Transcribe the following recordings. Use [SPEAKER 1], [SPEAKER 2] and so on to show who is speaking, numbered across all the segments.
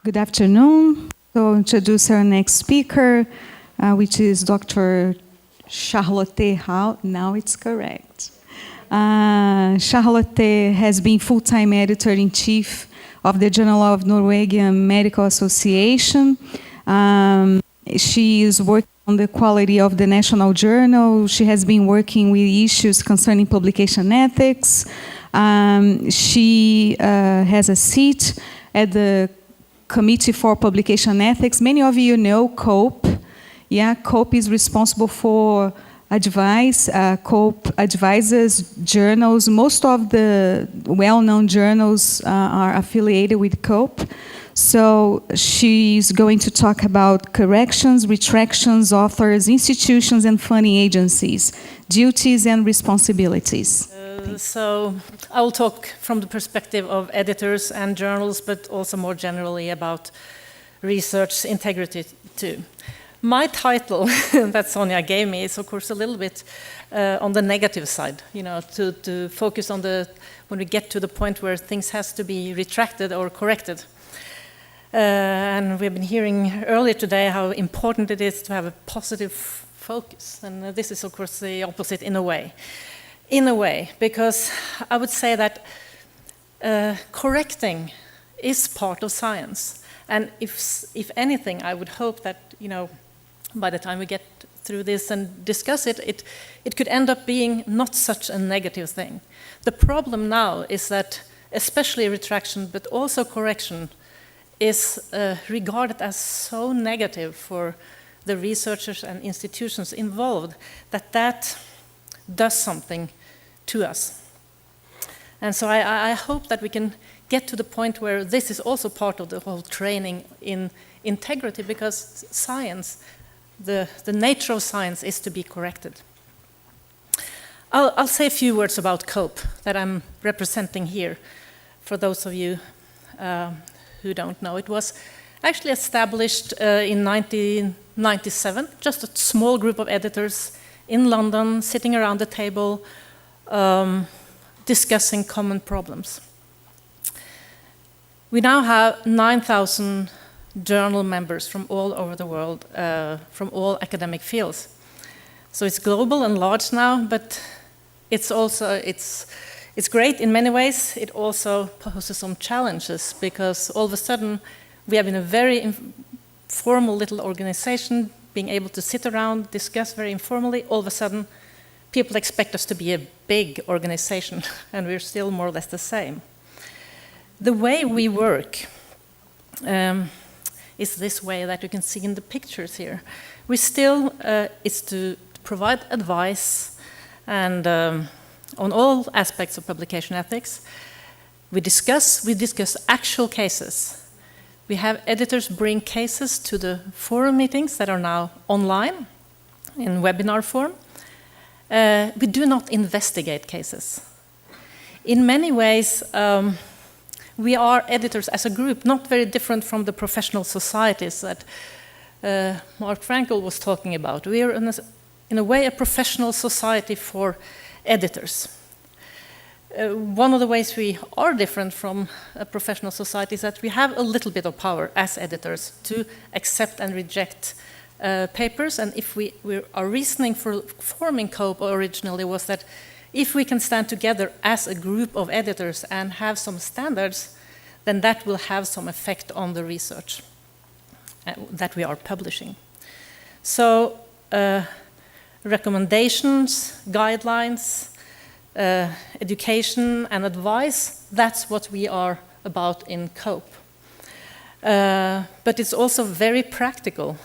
[SPEAKER 1] Good afternoon. So introduce our next speaker, which is Dr. Charlotte Haug. Now it's correct. Charlotte has been full-time editor-in-chief of the Journal of Norwegian Medical Association. She is working on the quality of the national journal. She has been working with issues concerning publication ethics. She has a seat at the Committee for Publication Ethics. Many of you know COPE. Yeah, COPE is responsible for advice. COPE advises journals. Most of the well-known journals are affiliated with COPE. So she's going to talk about corrections, retractions, authors, institutions, and funding agencies, duties and responsibilities.
[SPEAKER 2] So I will talk from the perspective of editors and journals, but also more generally about research integrity too. My title that Sonia gave me is, of course, a little bit on the negative side, you know, to focus on when we get to the point where things has to be retracted or corrected. And we've been hearing earlier today how important it is to have a positive focus. And this is, of course, the opposite in a way. In a way, because I would say that correcting is part of science. And if anything, I would hope that, you know, by the time we get through this and discuss it, it could end up being not such a negative thing. The problem now is that, especially retraction, but also correction, is regarded as so negative for the researchers and institutions involved that does something to us. And so I hope that we can get to the point where this is also part of the whole training in integrity, because science, the nature of science is to be corrected. I'll say a few words about COPE that I'm representing here, for those of you who don't know. It was actually established in 1997, just a small group of editors in London, sitting around the table, discussing common problems. We now have 9,000 journal members from all over the world, from all academic fields. So it's global and large now, but it's great in many ways. It also poses some challenges, because all of a sudden we have been a very informal little organization, being able to sit around, discuss very informally. All of a sudden, people expect us to be a big organization, and we're still more or less the same. The way we work is this way that you can see in the pictures here. We still, it's to provide advice and on all aspects of publication ethics. We discuss actual cases. We have editors bring cases to the forum meetings that are now online in webinar form. We do not investigate cases. In many ways, we are editors as a group, not very different from the professional societies that Mark Frankel was talking about. We are, in a way, a professional society for editors. One of the ways we are different from a professional society is that we have a little bit of power as editors to accept and reject papers. And if our reasoning for forming COPE originally was that if we can stand together as a group of editors and have some standards, then that will have some effect on the research that we are publishing. So recommendations, guidelines, education and advice, that's what we are about in COPE. But it's also very practical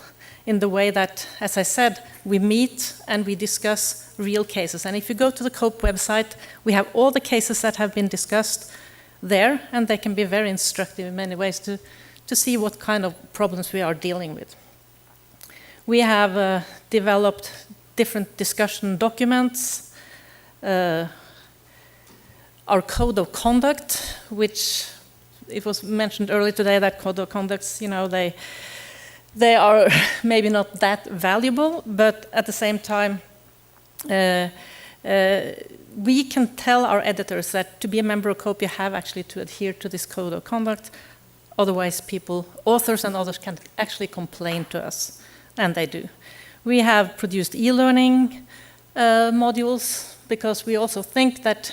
[SPEAKER 2] in the way that, as I said, we meet and we discuss real cases. And if you go to the COPE website, we have all the cases that have been discussed there, and they can be very instructive in many ways to see what kind of problems we are dealing with. We have developed different discussion documents, our code of conduct, which it was mentioned earlier today that code of conducts, you know, they are maybe not that valuable, but at the same time, we can tell our editors that to be a member of COPE, you have actually to adhere to this code of conduct Otherwise, authors and others can actually complain to us, and they do. We have produced e-learning modules because we also think that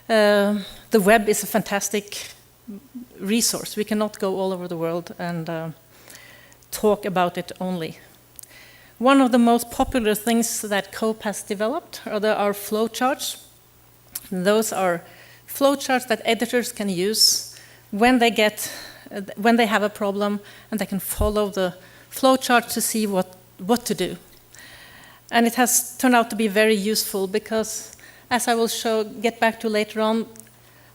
[SPEAKER 2] the web is a fantastic resource. We cannot go all over the world and talk about it only. One of the most popular things that COPE has developed are flowcharts. Those are flowcharts that editors can use when they have a problem, and they can follow the flowchart to see what to do. And it has turned out to be very useful because, as I will get back to later on,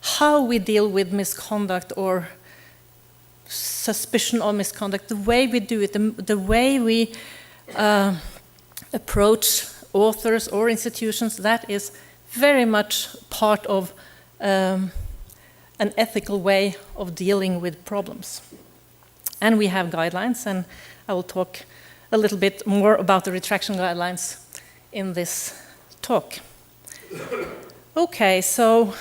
[SPEAKER 2] how we deal with misconduct or suspicion of misconduct, the way we do it, the way we approach authors or institutions, that is very much part of an ethical way of dealing with problems. And we have guidelines, and I will talk a little bit more about the retraction guidelines in this talk. Okay, so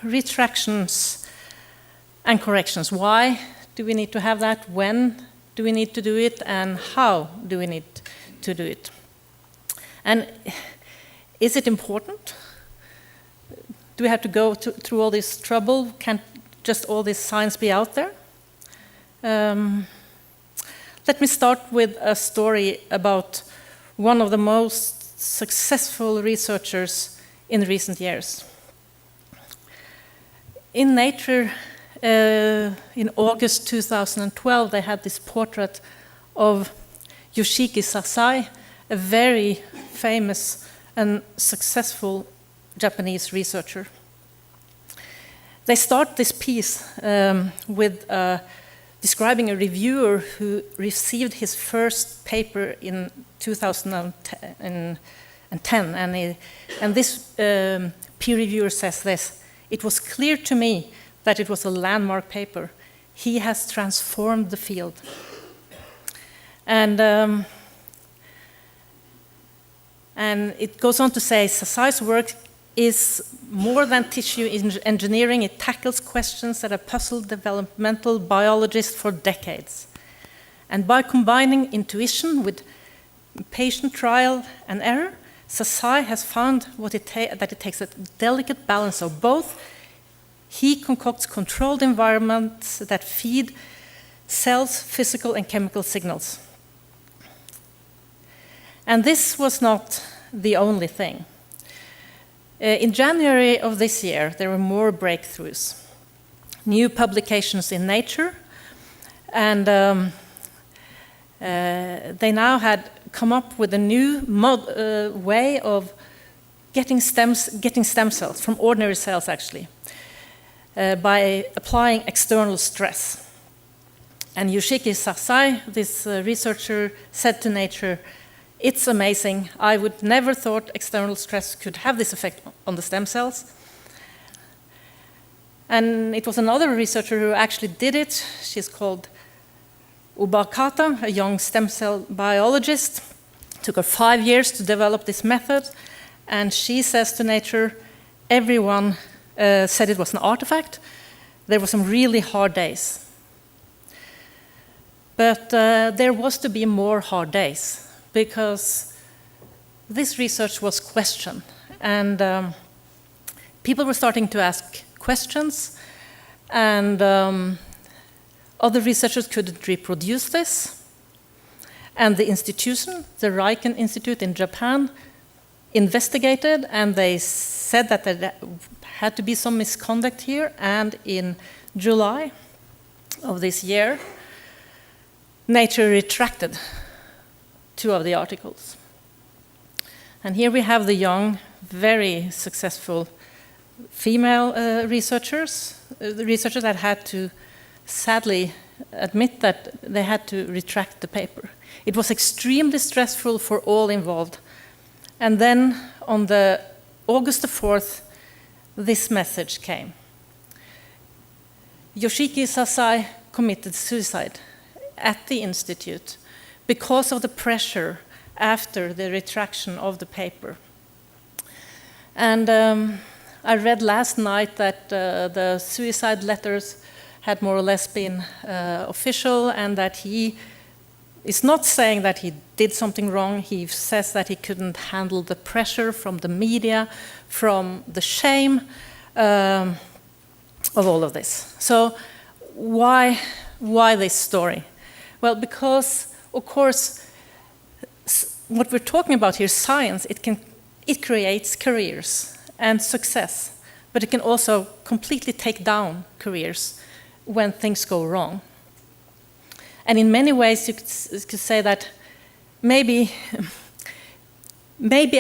[SPEAKER 2] retractions and corrections. Why do we need to have that? When do we need to do it? And how do we need to do it? And is it important? Do we have to go through all this trouble? Can't just all this science be out there? Let me start with a story about one of the most successful researchers in recent years. In Nature, in August 2012, they had this portrait of Yoshiki Sasai, a very famous and successful Japanese researcher. They start this piece with describing a reviewer who received his first paper in 2010, and this peer reviewer says this: "It was clear to me that it was a landmark paper. He has transformed the field." And it goes on to say, Sasai's work is more than tissue engineering. It tackles questions that have puzzled developmental biologists for decades. And by combining intuition with patient trial and error, Sasai has found that it takes a delicate balance of both. He concocts controlled environments that feed cells' physical and chemical signals. And this was not the only thing. In January of this year, there were more breakthroughs, new publications in Nature, and they now had come up with a new way of getting stem cells from ordinary cells, actually, by applying external stress. And Yoshiki Sasai, this researcher, said to Nature, "It's amazing. I would never thought external stress could have this effect on the stem cells." And it was another researcher who actually did it. She's called Obakata, a young stem cell biologist. It took her 5 years to develop this method. And she says to Nature, everyone said it was an artifact. There were some really hard days. But there was to be more hard days, because this research was questioned, and people were starting to ask questions, and other researchers couldn't reproduce this. And the institution, the Riken Institute in Japan, investigated, and they said that there had to be some misconduct here. And in July of this year, Nature retracted 2 of the articles. And here we have the young, very successful female researchers that had to sadly admit that they had to retract the paper. It was extremely stressful for all involved. And then on the August the 4th, this message came. Yoshiki Sasai committed suicide at the institute because of the pressure after the retraction of the paper. And I read last night that the suicide letters had more or less been official, and that he is not saying that he did something wrong. He says that he couldn't handle the pressure from the media, from the shame of all of this. So why this story? Well, because, of course, what we're talking about here, science, it creates careers and success, but it can also completely take down careers when things go wrong. And in many ways, you could say that maybe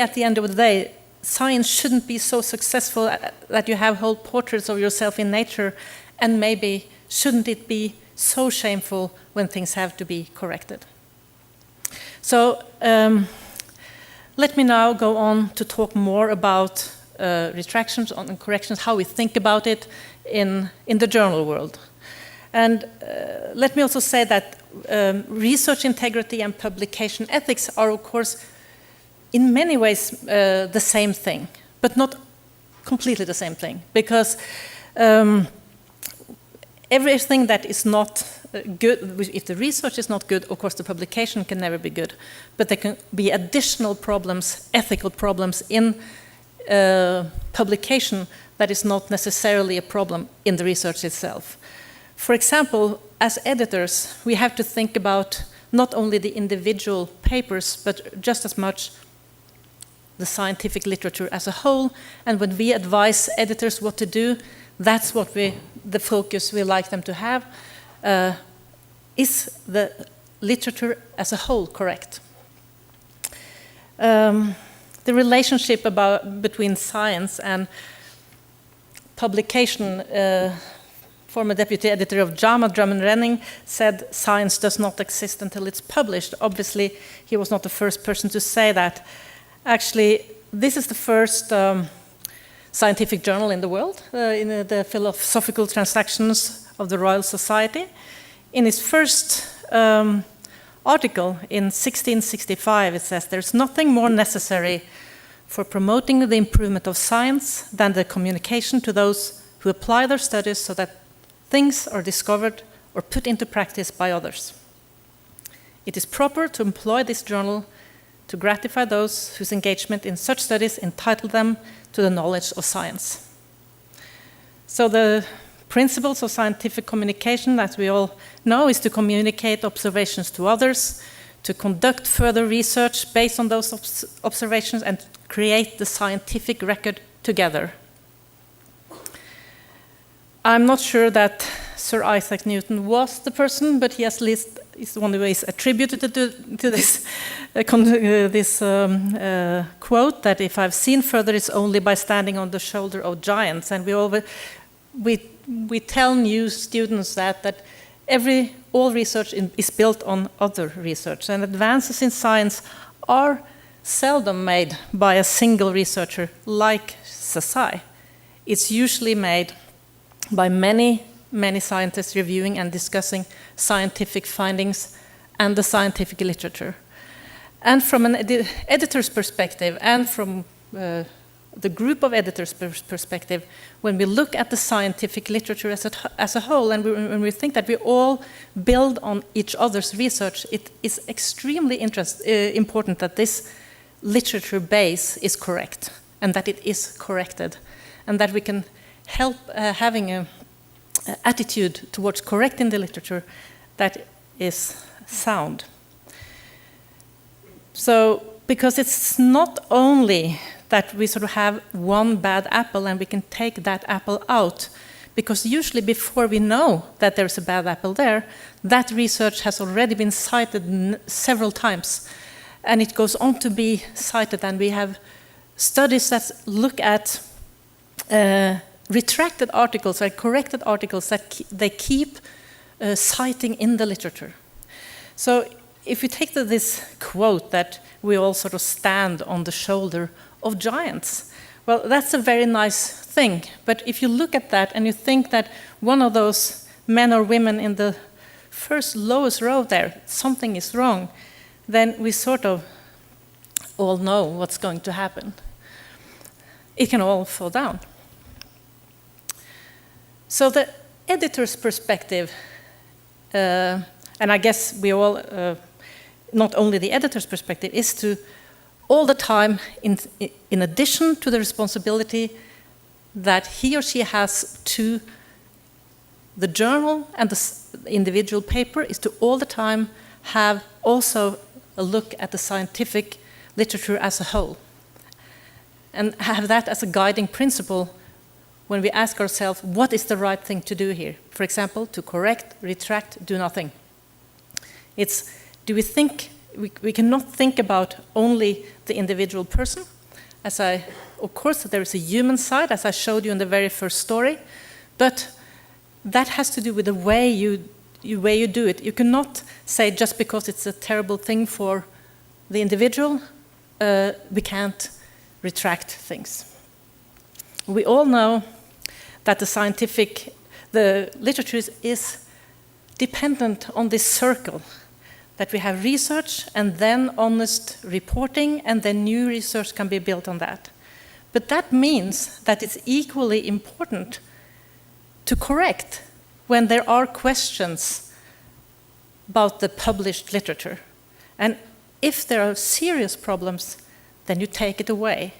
[SPEAKER 2] at the end of the day, science shouldn't be so successful that you have whole portraits of yourself in nature, and maybe shouldn't it be so shameful when things have to be corrected. So let me now go on to talk more about retractions and corrections, how we think about it in the journal world. And let me also say that research integrity and publication ethics are, of course, in many ways the same thing, but not completely the same thing, because everything that is not good, if the research is not good, of course the publication can never be good, but there can be additional problems, ethical problems in publication that is not necessarily a problem in the research itself. For example, as editors, we have to think about not only the individual papers, but just as much the scientific literature as a whole. And when we advise editors what to do, that's what the focus we like them to have. Is the literature as a whole correct? The relationship between science and publication, former deputy editor of JAMA, Drummond Renning, said science does not exist until it's published. Obviously, he was not the first person to say that. Actually, this is the first scientific journal in the world, in the Philosophical Transactions of the Royal Society. In his first article in 1665, it says, "There's nothing more necessary for promoting the improvement of science than the communication to those who apply their studies so that things are discovered or put into practice by others. It is proper to employ this journal to gratify those whose engagement in such studies entitle them to the knowledge of science." So the principles of scientific communication, as we all know, is to communicate observations to others, to conduct further research based on those observations, and create the scientific record together. I'm not sure that Sir Isaac Newton was the person, but he at least is one who is attributed to this, quote that if I've seen further, it's only by standing on the shoulder of giants. And we tell new students that all research is built on other research, and advances in science are seldom made by a single researcher like Sakai. It's usually made by many scientists reviewing and discussing scientific findings and the scientific literature. And from an editor's perspective, and from the group of editors' perspective, when we look at the scientific literature as a whole, and when we think that we all build on each other's research, it is extremely important that this literature base is correct, and that it is corrected, and that we can help having an attitude towards correcting the literature that is sound. So, because it's not only that we sort of have one bad apple and we can take that apple out, because usually before we know that there's a bad apple there, that research has already been cited several times, and it goes on to be cited, and we have studies that look at retracted articles or corrected articles that they keep citing in the literature. So if we take this quote that we all sort of stand on the shoulder of giants, well, that's a very nice thing. But if you look at that and you think that one of those men or women in the first lowest row there, something is wrong, then we sort of all know what's going to happen. It can all fall down. So editor's perspective, and I guess we all, not only the editor's perspective, is to all the time, in addition to the responsibility that he or she has to the journal and the individual paper, is to all the time have also a look at the scientific literature as a whole, and have that as a guiding principle when we ask ourselves, what is the right thing to do here? For example, to correct, retract, do nothing. It's, do we think, we cannot think about only the individual person. Of course, there is a human side, as I showed you in the very first story, but that has to do with the way you do it. You cannot say just because it's a terrible thing for the individual, we can't retract things. We all know that the literature is dependent on this circle, that we have research and then honest reporting, and then new research can be built on that. But that means that it's equally important to correct when there are questions about the published literature. And if there are serious problems, then you take it away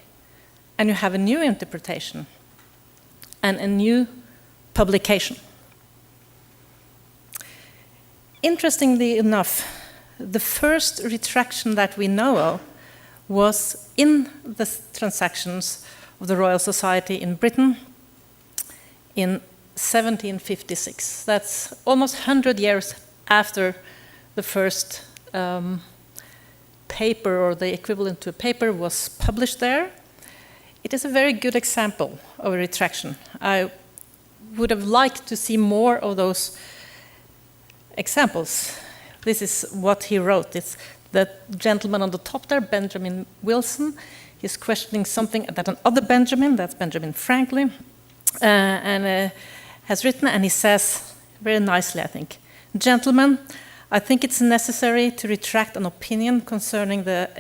[SPEAKER 2] and you have a new interpretation and a new publication. Interestingly enough, the first retraction that we know of was in the transactions of the Royal Society in Britain in 1756. That's almost 100 years after the first paper, or the equivalent to a paper, was published there. It is a very good example of a retraction. I would have liked to see more of those examples. This is what he wrote. It's the gentleman on the top there, Benjamin Wilson. He's questioning something that another Benjamin, that's Benjamin Franklin, has written, and he says, very nicely, I think, "Gentlemen, I think it's necessary to retract an opinion concerning the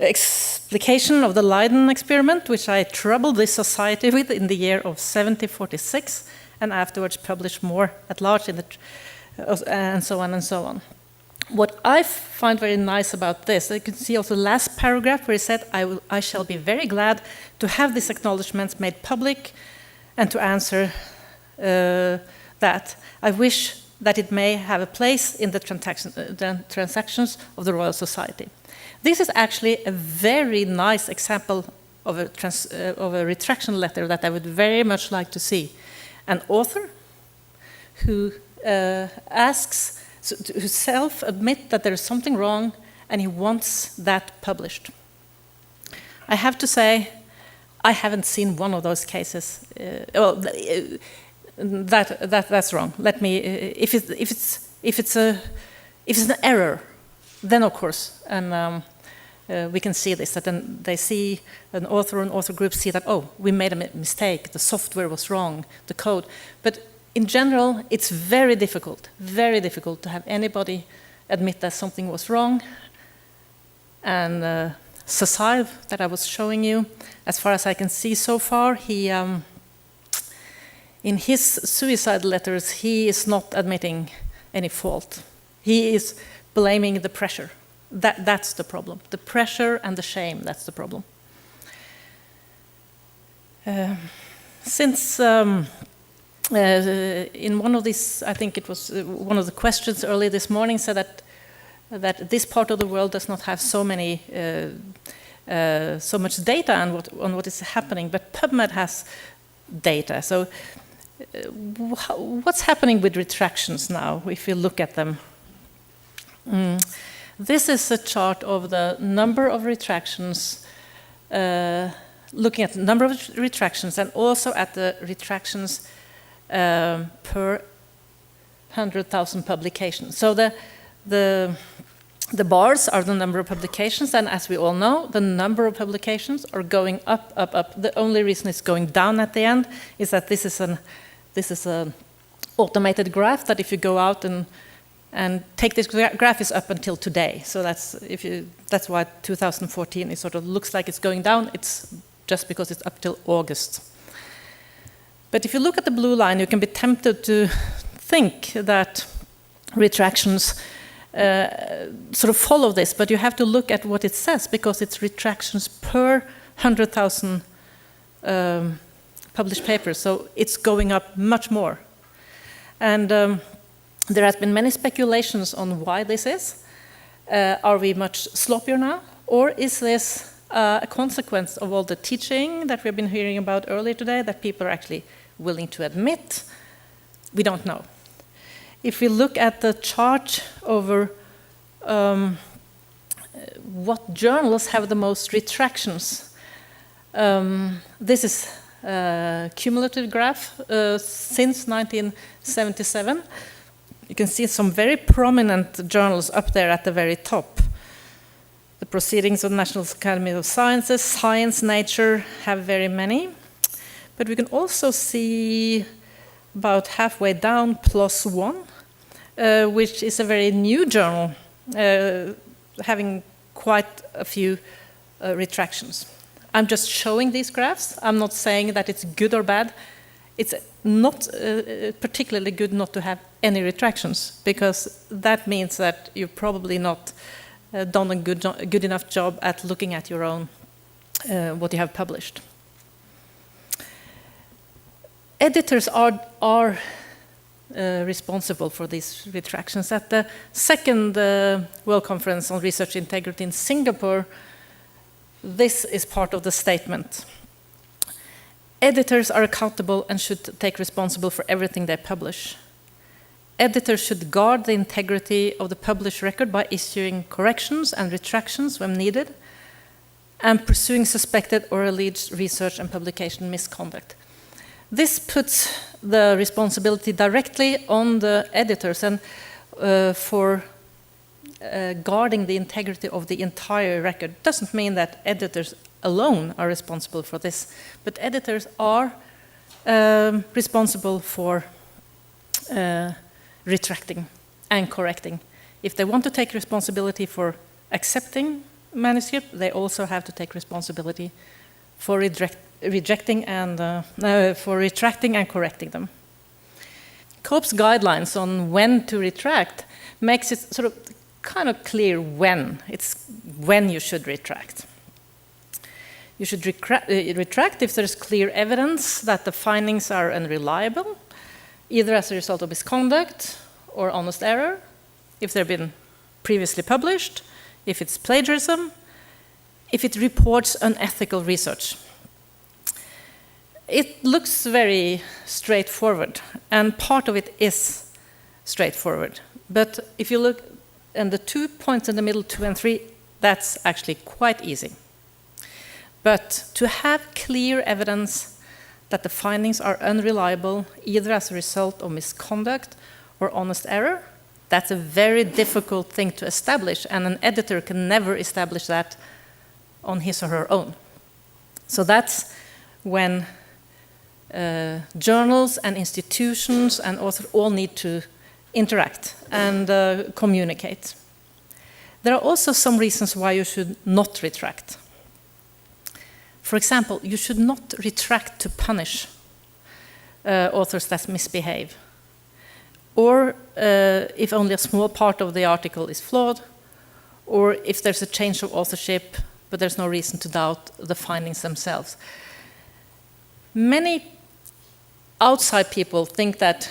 [SPEAKER 2] explication of the Leiden experiment, which I troubled this society with in the year of 1746, and afterwards published more at large in the and so on and so on." What I find very nice about this, you can see also the last paragraph where he said, I shall be very glad to have these acknowledgements made public and to answer that. I wish that it may have a place in the transactions of the Royal Society. This is actually a very nice example of a retraction letter that I would very much like to see. An author who who self-admit that there is something wrong and he wants that published. I have to say, I haven't seen one of those cases. That's wrong. Let me. If it's an error, then of course, and we can see this. That then they see an author group see that, oh, we made a mistake. The software was wrong. The code, but in general, it's very difficult to have anybody admit that something was wrong. And Cecile, that I was showing you, as far as I can see so far, he, in his suicide letters, he is not admitting any fault. He is blaming the pressure. That's the problem. The pressure and the shame, that's the problem. Since in one of these, I think it was one of the questions early this morning, said that this part of the world does not have so much data on what is happening, but PubMed has data. So, what's happening with retractions now? If you look at them, this is a chart of the number of retractions. Looking at the number of retractions and also at the retractions per 100,000 publications. So the bars are the number of publications, and as we all know, the number of publications are going up. The only reason it's going down at the end is that this is an automated graph. That if you go out and take this graph is up until today. So that's why 2014 it sort of looks like it's going down. It's just because it's up till August. But if you look at the blue line, you can be tempted to think that retractions sort of follow this, but you have to look at what it says, because it's retractions per 100,000 published papers, so it's going up much more. And there has been many speculations on why this is. Are we much sloppier now? Or is this a consequence of all the teaching that we've been hearing about earlier today, that people are actually willing to admit? We don't know. If we look at the chart over what journals have the most retractions, this is a cumulative graph since 1977. You can see some very prominent journals up there at the very top. The Proceedings of the National Academy of Sciences, Science, Nature have very many. But we can also see about halfway down +1, which is a very new journal, having quite a few retractions. I'm just showing these graphs. I'm not saying that it's good or bad. It's not particularly good not to have any retractions, because that means that you've probably not done a good enough job at looking at your own, what you have published. Editors are responsible for these retractions. At the second World Conference on Research Integrity in Singapore, this is part of the statement. Editors are accountable and should take responsibility for everything they publish. Editors should guard the integrity of the published record by issuing corrections and retractions when needed, and pursuing suspected or alleged research and publication misconduct. This puts the responsibility directly on the editors, and for guarding the integrity of the entire record. Doesn't mean that editors alone are responsible for this, but editors are responsible for retracting and correcting. If they want to take responsibility for accepting manuscript, they also have to take responsibility for rejecting and for retracting and correcting them. COPE's guidelines on when to retract makes it sort of kind of clear when. It's when you should retract. You should retract if there's clear evidence that the findings are unreliable, either as a result of misconduct or honest error, if they've been previously published, if it's plagiarism, if it reports unethical research. It looks very straightforward, and part of it is straightforward. But if you look at the 2 points in the middle, 2 and 3, that's actually quite easy. But to have clear evidence that the findings are unreliable, either as a result of misconduct or honest error, that's a very difficult thing to establish, and an editor can never establish that on his or her own. So that's when journals and institutions and authors all need to interact and communicate. There are also some reasons why you should not retract. For example, you should not retract to punish authors that misbehave, or if only a small part of the article is flawed, or if there's a change of authorship, but there's no reason to doubt the findings themselves. Many outside people think that,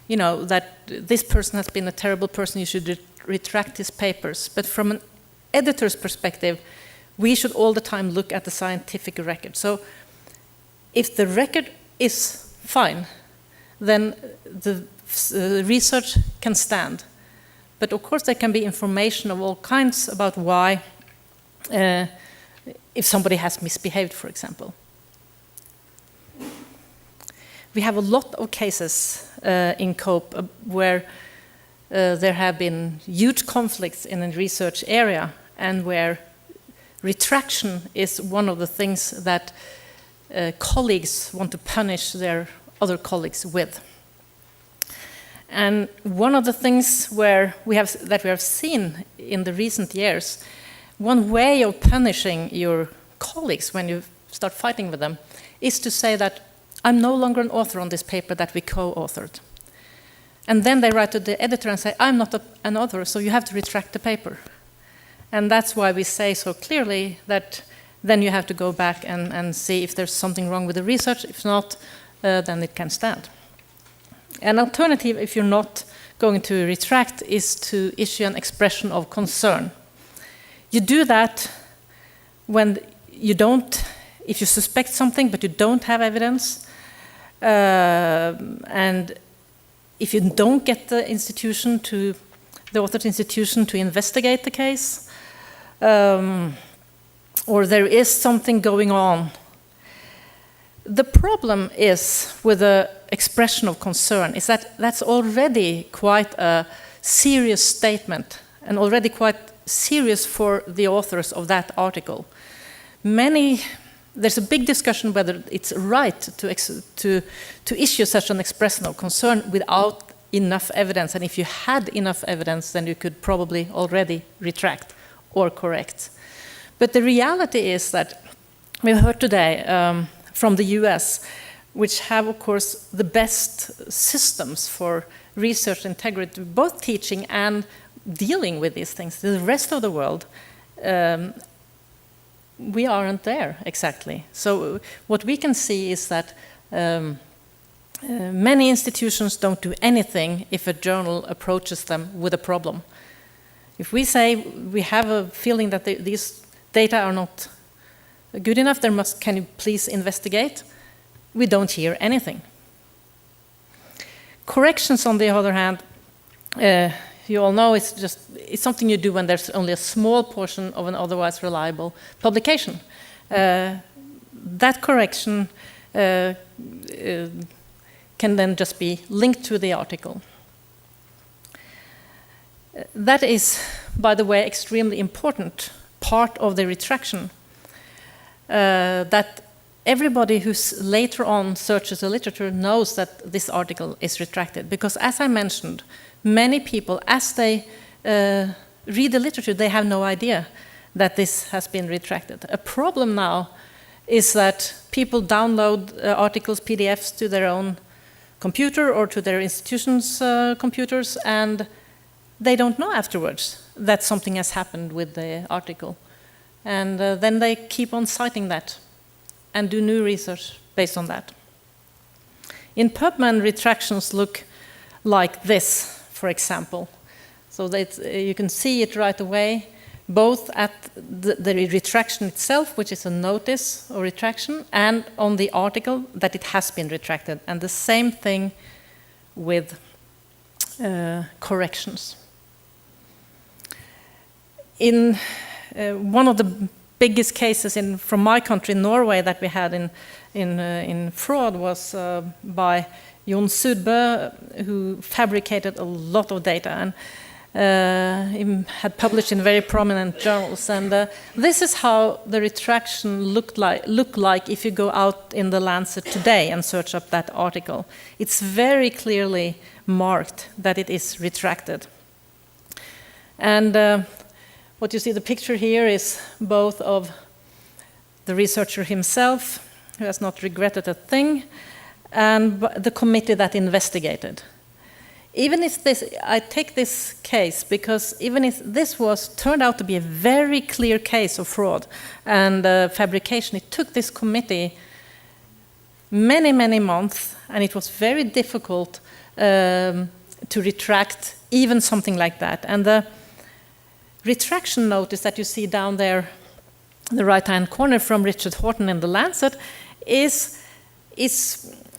[SPEAKER 2] you know, that this person has been a terrible person, you should retract his papers. But from an editor's perspective, we should all the time look at the scientific record. So if the record is fine, then the research can stand. But of course there can be information of all kinds about why, if somebody has misbehaved, for example. We have a lot of cases in COPE where there have been huge conflicts in a research area, and where retraction is one of the things that colleagues want to punish their other colleagues with. And one of the things that we have seen in the recent years, one way of punishing your colleagues when you start fighting with them is to say that, I'm no longer an author on this paper that we co-authored. And then they write to the editor and say, I'm not an author, so you have to retract the paper. And that's why we say so clearly that then you have to go back and see if there's something wrong with the research. If not, then it can stand. An alternative, if you're not going to retract, is to issue an expression of concern. You do that when you don't, if you suspect something but you don't have evidence, and if you don't get the institution to, the author's institution to investigate the case, or there is something going on. The problem is with the expression of concern is that that's already quite a serious statement and already quite serious for the authors of that article. There's a big discussion whether it's right to issue such an expression of concern without enough evidence, and if you had enough evidence, then you could probably already retract or correct. But the reality is that we heard today from the US, which have, of course, the best systems for research integrity, both teaching and dealing with these things. The rest of the world, we aren't there exactly. So what we can see is that many institutions don't do anything if a journal approaches them with a problem. If we say we have a feeling that these data are not good enough, can you please investigate? We don't hear anything. Corrections, on the other hand, you all know it's something you do when there's only a small portion of an otherwise reliable publication. That correction can then just be linked to the article. That is, by the way, extremely important part of the retraction, that everybody who later on searches the literature knows that this article is retracted. Because as I mentioned, many people, as they read the literature, they have no idea that this has been retracted. A problem now is that people download articles, PDFs, to their own computer or to their institution's computers, and they don't know afterwards that something has happened with the article. And then they keep on citing that and do new research based on that. In PubMed, retractions look like this, for example. So that you can see it right away, both at the retraction itself, which is a notice or retraction, and on the article that it has been retracted. And the same thing with corrections. In one of the biggest cases from my country, Norway, that we had in fraud was by Jon Sudbø, who fabricated a lot of data and he had published in very prominent journals. And this is how the retraction look like if you go out in the Lancet today and search up that article. It's very clearly marked that it is retracted. And what you see, the picture here is both of the researcher himself, who has not regretted a thing, and the committee that investigated. Even if I take this case because even if this turned out to be a very clear case of fraud and fabrication, it took this committee many, many months, and it was very difficult to retract even something like that. And the retraction notice that you see down there in the right-hand corner from Richard Horton in the Lancet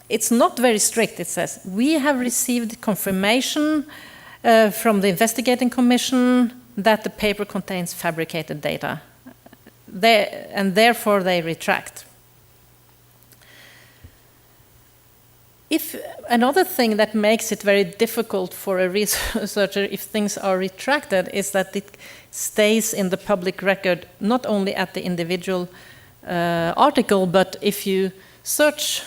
[SPEAKER 2] it's not very strict. It says, we have received confirmation from the investigating commission that the paper contains fabricated data, and therefore they retract. Another thing that makes it very difficult for a researcher if things are retracted is that it stays in the public record, not only at the individual article, but if you search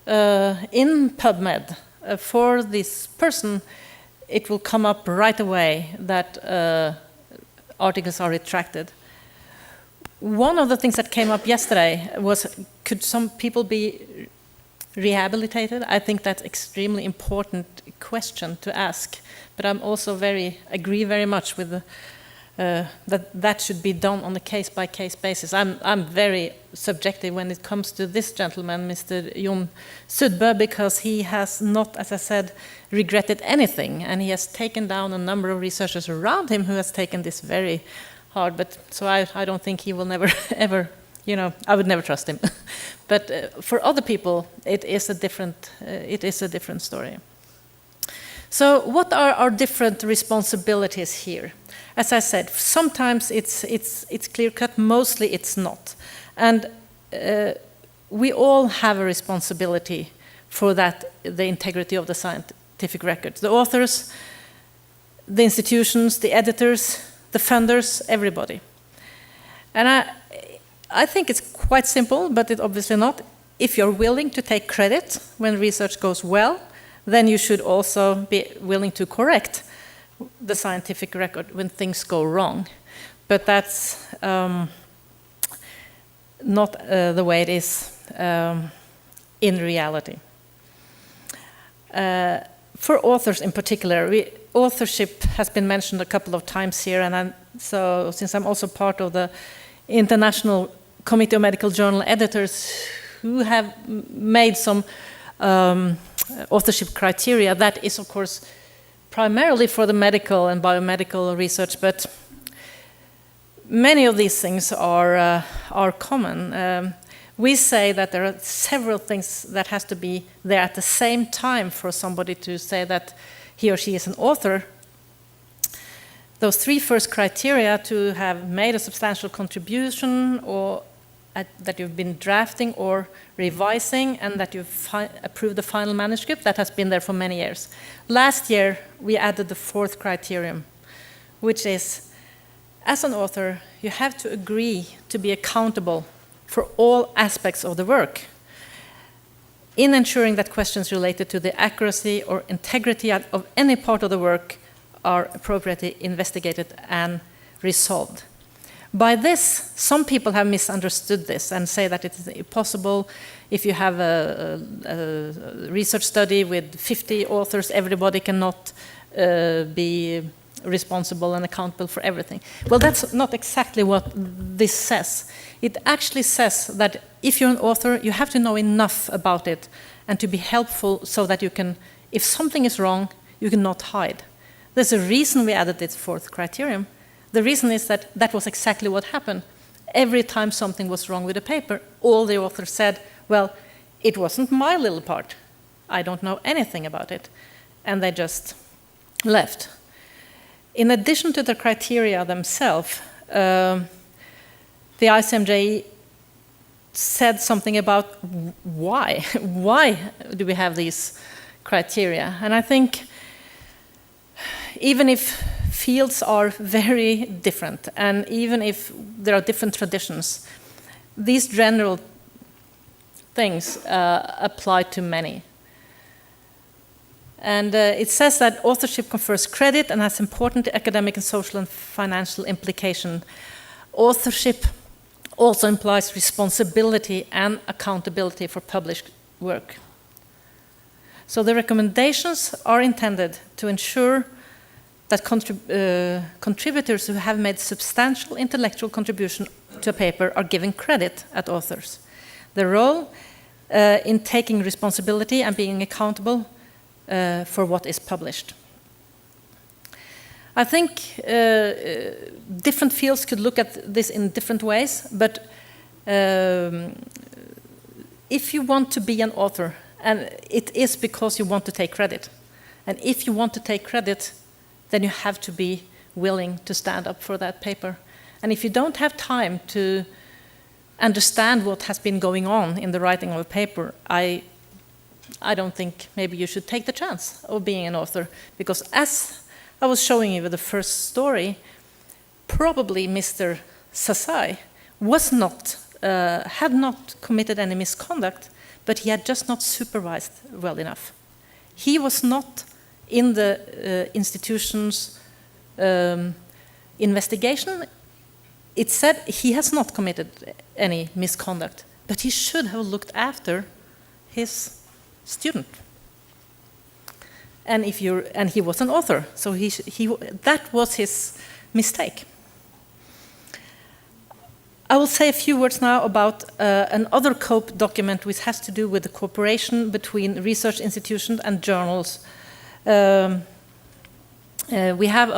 [SPEAKER 2] in PubMed for this person, it will come up right away that articles are retracted. One of the things that came up yesterday was, could some people be rehabilitated? I think that's extremely important question to ask. But I'm also agree very much with that should be done on a case-by-case basis. I'm very subjective when it comes to this gentleman, Mr. Jon Sudbø, because he has not, as I said, regretted anything, and he has taken down a number of researchers around him who has taken this very hard. But so I don't think he will never ever. I would never trust him. But for other people, it is a different story. So what are our different responsibilities here? As I said, sometimes it's clear-cut, mostly it's not. And we all have a responsibility for the integrity of the scientific records. The authors, the institutions, the editors, the funders, everybody. And I think it's quite simple, but it's obviously not. If you're willing to take credit when research goes well, then you should also be willing to correct the scientific record when things go wrong. But that's not the way it is in reality. For authors in particular, authorship has been mentioned a couple of times here, and so since I'm also part of the International Committee of Medical Journal Editors who have made some authorship criteria, that is of course primarily for the medical and biomedical research, but many of these things are common. We say that there are several things that has to be there at the same time for somebody to say that he or she is an author. Those three first criteria: to have made a substantial contribution, or that you've been drafting or revising, and that you've approved the final manuscript, that has been there for many years. Last year, we added the fourth criterion, which is, as an author, you have to agree to be accountable for all aspects of the work in ensuring that questions related to the accuracy or integrity of any part of the work are appropriately investigated and resolved. By this, some people have misunderstood this and say that it is impossible. If you have a research study with 50 authors, everybody cannot be responsible and accountable for everything. Well, that's not exactly what this says. It actually says that if you're an author, you have to know enough about it and to be helpful so that you can, if something is wrong, you cannot hide. There's a reason we added this fourth criterion. The reason is that that was exactly what happened. Every time something was wrong with a paper, all the authors said, well, it wasn't my little part. I don't know anything about it. And they just left. In addition to the criteria themselves, the ICMJ said something about why. Why do we have these criteria? And I think even if fields are very different, and even if there are different traditions, these general things apply to many. And it says that authorship confers credit and has important academic and social and financial implication. Authorship also implies responsibility and accountability for published work. So the recommendations are intended to ensure that contributors who have made substantial intellectual contribution to a paper are given credit as authors. The role in taking responsibility and being accountable for what is published. I think different fields could look at this in different ways, but if you want to be an author, and it is because you want to take credit, and if you want to take credit, then you have to be willing to stand up for that paper. And if you don't have time to understand what has been going on in the writing of a paper, I don't think maybe you should take the chance of being an author, because as I was showing you with the first story, probably Mr. Sasai was not, had not committed any misconduct, but he had just not supervised well enough. He was not in the institution's investigation. It said he has not committed any misconduct, but he should have looked after his student. And he was an author, so that was his mistake. I will say a few words now about another COPE document which has to do with the cooperation between research institutions and journals. We have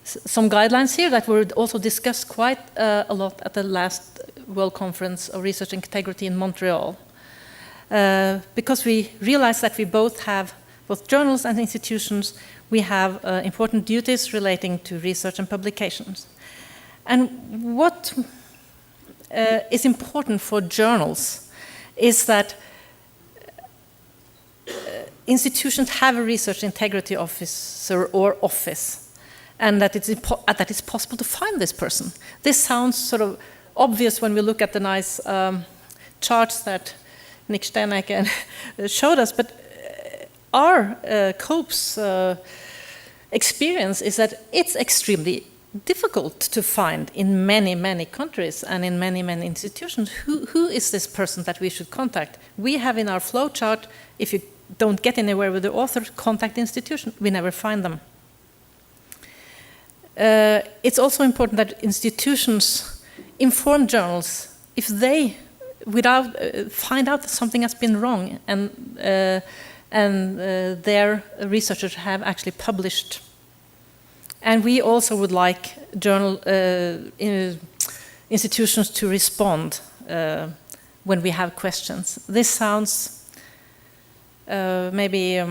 [SPEAKER 2] some guidelines here that were also discussed quite a lot at the last World Conference of Research Integrity in Montreal. Because we realize that we both journals and institutions, we have important duties relating to research and publications. And what is important for journals is that institutions have a research integrity officer or office, and that it's possible to find this person. This sounds sort of obvious when we look at the nice charts that Nick Steinecke showed us, but our COPE's experience is that it's extremely difficult to find in many, many countries and in many, many institutions. Who is this person that we should contact? We have in our flow chart, if you don't get anywhere with the author, contact the institution. We never find them. It's also important that institutions inform journals if they find out that something has been wrong and their researchers have actually published. And we also would like institutions to respond when we have questions. This sounds maybe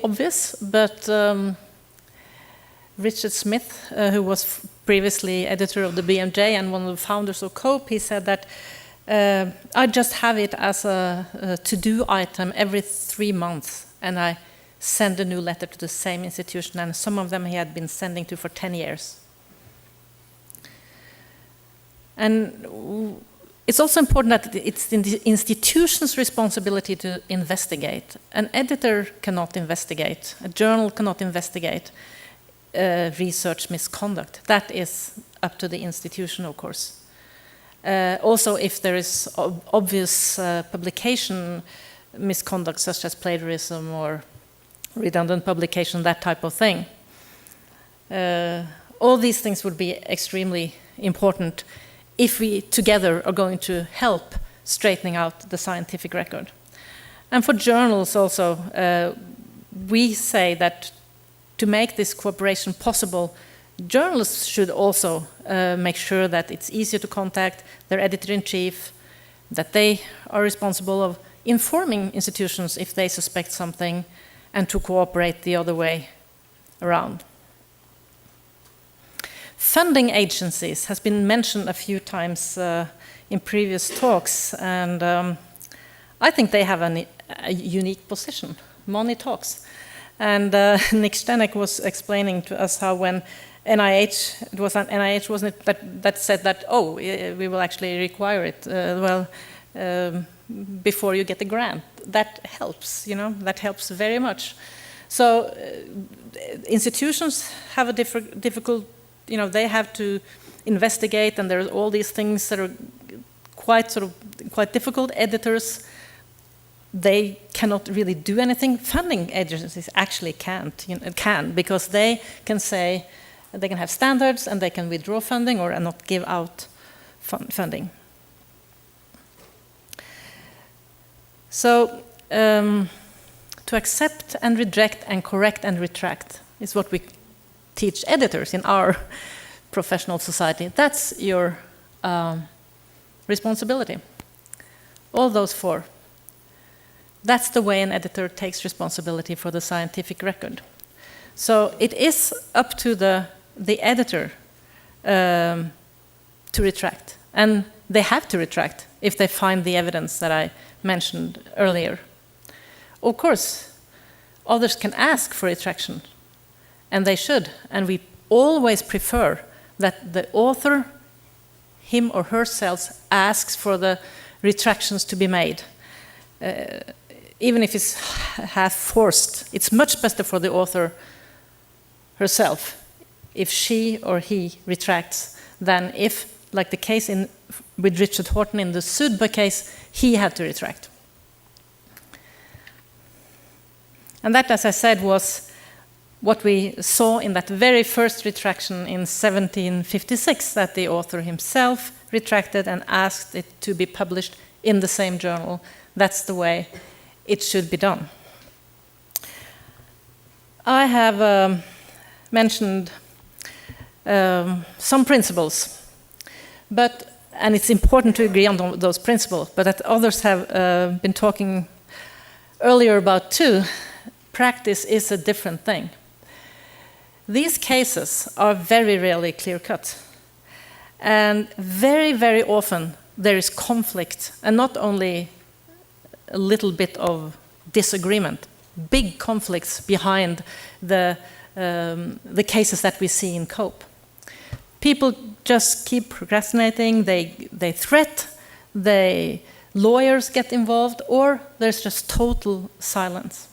[SPEAKER 2] obvious, but Richard Smith, who was previously editor of the BMJ and one of the founders of COPE, he said that I just have it as a to-do item every 3 months, and I send a new letter to the same institution, and some of them he had been sending to for 10 years. And it's also important that it's in the institution's responsibility to investigate. An editor cannot investigate, a journal cannot investigate research misconduct. That is up to the institution, of course. Also, if there is obvious publication misconduct, such as plagiarism or redundant publication, that type of thing. All these things would be extremely important if we together are going to help straightening out the scientific record. And for journals also, we say that to make this cooperation possible, journalists should also make sure that it's easier to contact their editor-in-chief, that they are responsible of informing institutions if they suspect something, and to cooperate the other way around. Funding agencies has been mentioned a few times in previous talks, and I think they have a unique position. Money talks. And Nick Steinecke was explaining to us how when NIH, wasn't it, that said that, oh, we will actually require it, before you get the grant. That helps, that helps very much. So institutions have a difficult, they have to investigate, and there's all these things that are quite difficult. Editors, they cannot really do anything. Funding agencies actually can, because they can say, they can have standards and they can withdraw funding or not give out funding. So to accept and reject and correct and retract is what we teach editors in our professional society. That's your responsibility. All those 4. That's the way an editor takes responsibility for the scientific record. So it is up to the editor to retract. And they have to retract if they find the evidence that I mentioned earlier. Of course, others can ask for retraction, and they should. And we always prefer that the author, him or herself, asks for the retractions to be made. Even if it's half forced, it's much better for the author herself if she or he retracts than if, like the case in with Richard Horton in the Sudba case, he had to retract. And that, as I said, was what we saw in that very first retraction in 1756, that the author himself retracted and asked it to be published in the same journal. That's the way it should be done. I have mentioned some principles, and it's important to agree on those principles, but that others have been talking earlier about too. Practice is a different thing. These cases are very rarely clear-cut. And very, very often there is conflict, and not only a little bit of disagreement, big conflicts behind the cases that we see in COPE. People just keep procrastinating, they threat, lawyers get involved, or there's just total silence.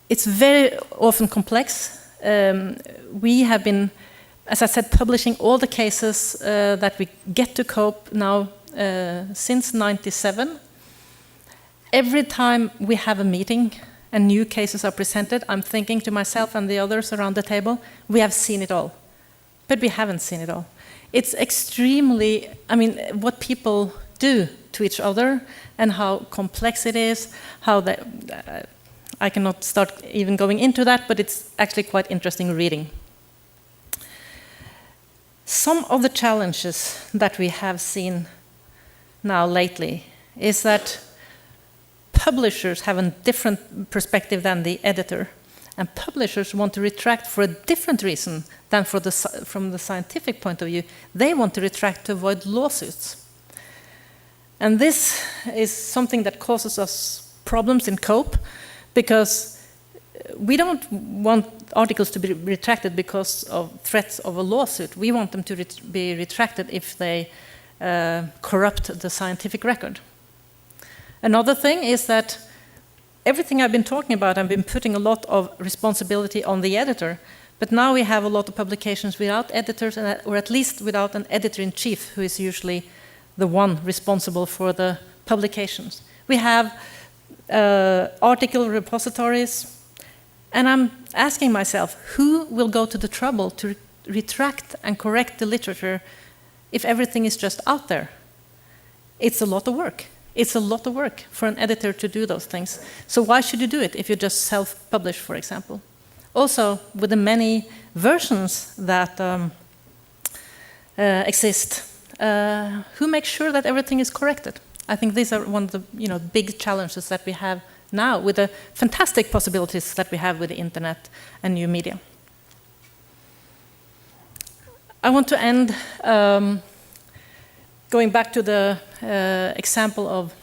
[SPEAKER 2] It's very often complex. We have been, as I said, publishing all the cases that we get to COPE now since '97. Every time we have a meeting and new cases are presented, I'm thinking to myself and the others around the table, we have seen it all. But we haven't seen it all. It's extremely, what people do to each other and how complex it is, how they... I cannot start even going into that, but it's actually quite interesting reading. Some of the challenges that we have seen now lately is that publishers have a different perspective than the editor, and publishers want to retract for a different reason than from the scientific point of view. They want to retract to avoid lawsuits. And this is something that causes us problems in COPE, because we don't want articles to be retracted because of threats of a lawsuit. We want them to be retracted if they corrupt the scientific record. Another thing is that everything I've been talking about, I've been putting a lot of responsibility on the editor, but now we have a lot of publications without editors, or at least without an editor-in-chief, who is usually the one responsible for the publications. We have article repositories, and I'm asking myself, who will go to the trouble to retract and correct the literature if everything is just out there? It's a lot of work. It's a lot of work for an editor to do those things. So why should you do it if you just self-publish, for example? Also, with the many versions that exist, who makes sure that everything is corrected? I think these are one of the big challenges that we have now, with the fantastic possibilities that we have with the internet and new media. I want to end going back to the example of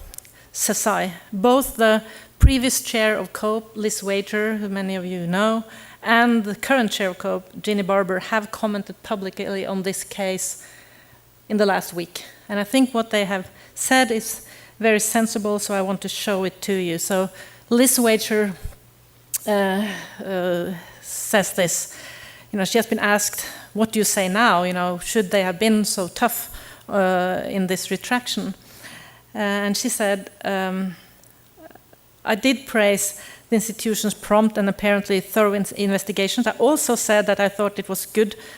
[SPEAKER 2] Sasai. Both the previous chair of COPE, Liz Wager, who many of you know, and the current chair of COPE, Ginny Barber, have commented publicly on this case in the last week. And I think what they have said is very sensible, so I want to show it to you. So Liz Wager says this. She has been asked, what do you say now? Should they have been so tough in this retraction? And she said, I did praise the institution's prompt and apparently thorough investigations. I also said that I thought it was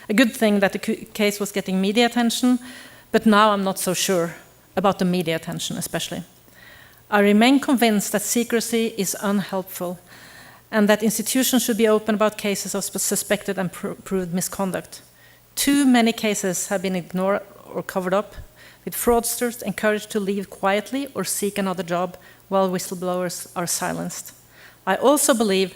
[SPEAKER 2] a good thing that the case was getting media attention, but now I'm not so sure about the media attention especially. I remain convinced that secrecy is unhelpful and that institutions should be open about cases of suspected and proved misconduct. Too many cases have been ignored or covered up, with fraudsters encouraged to leave quietly or seek another job while whistleblowers are silenced. I also believe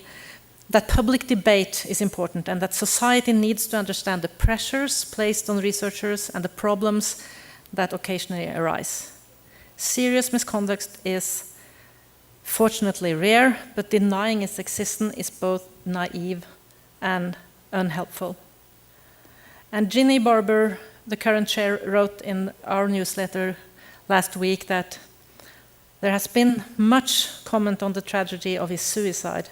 [SPEAKER 2] that public debate is important and that society needs to understand the pressures placed on researchers and the problems that occasionally arise. Serious misconduct is fortunately rare, but denying its existence is both naive and unhelpful. And Ginny Barber, the current chair, wrote in our newsletter last week that there has been much comment on the tragedy of his suicide,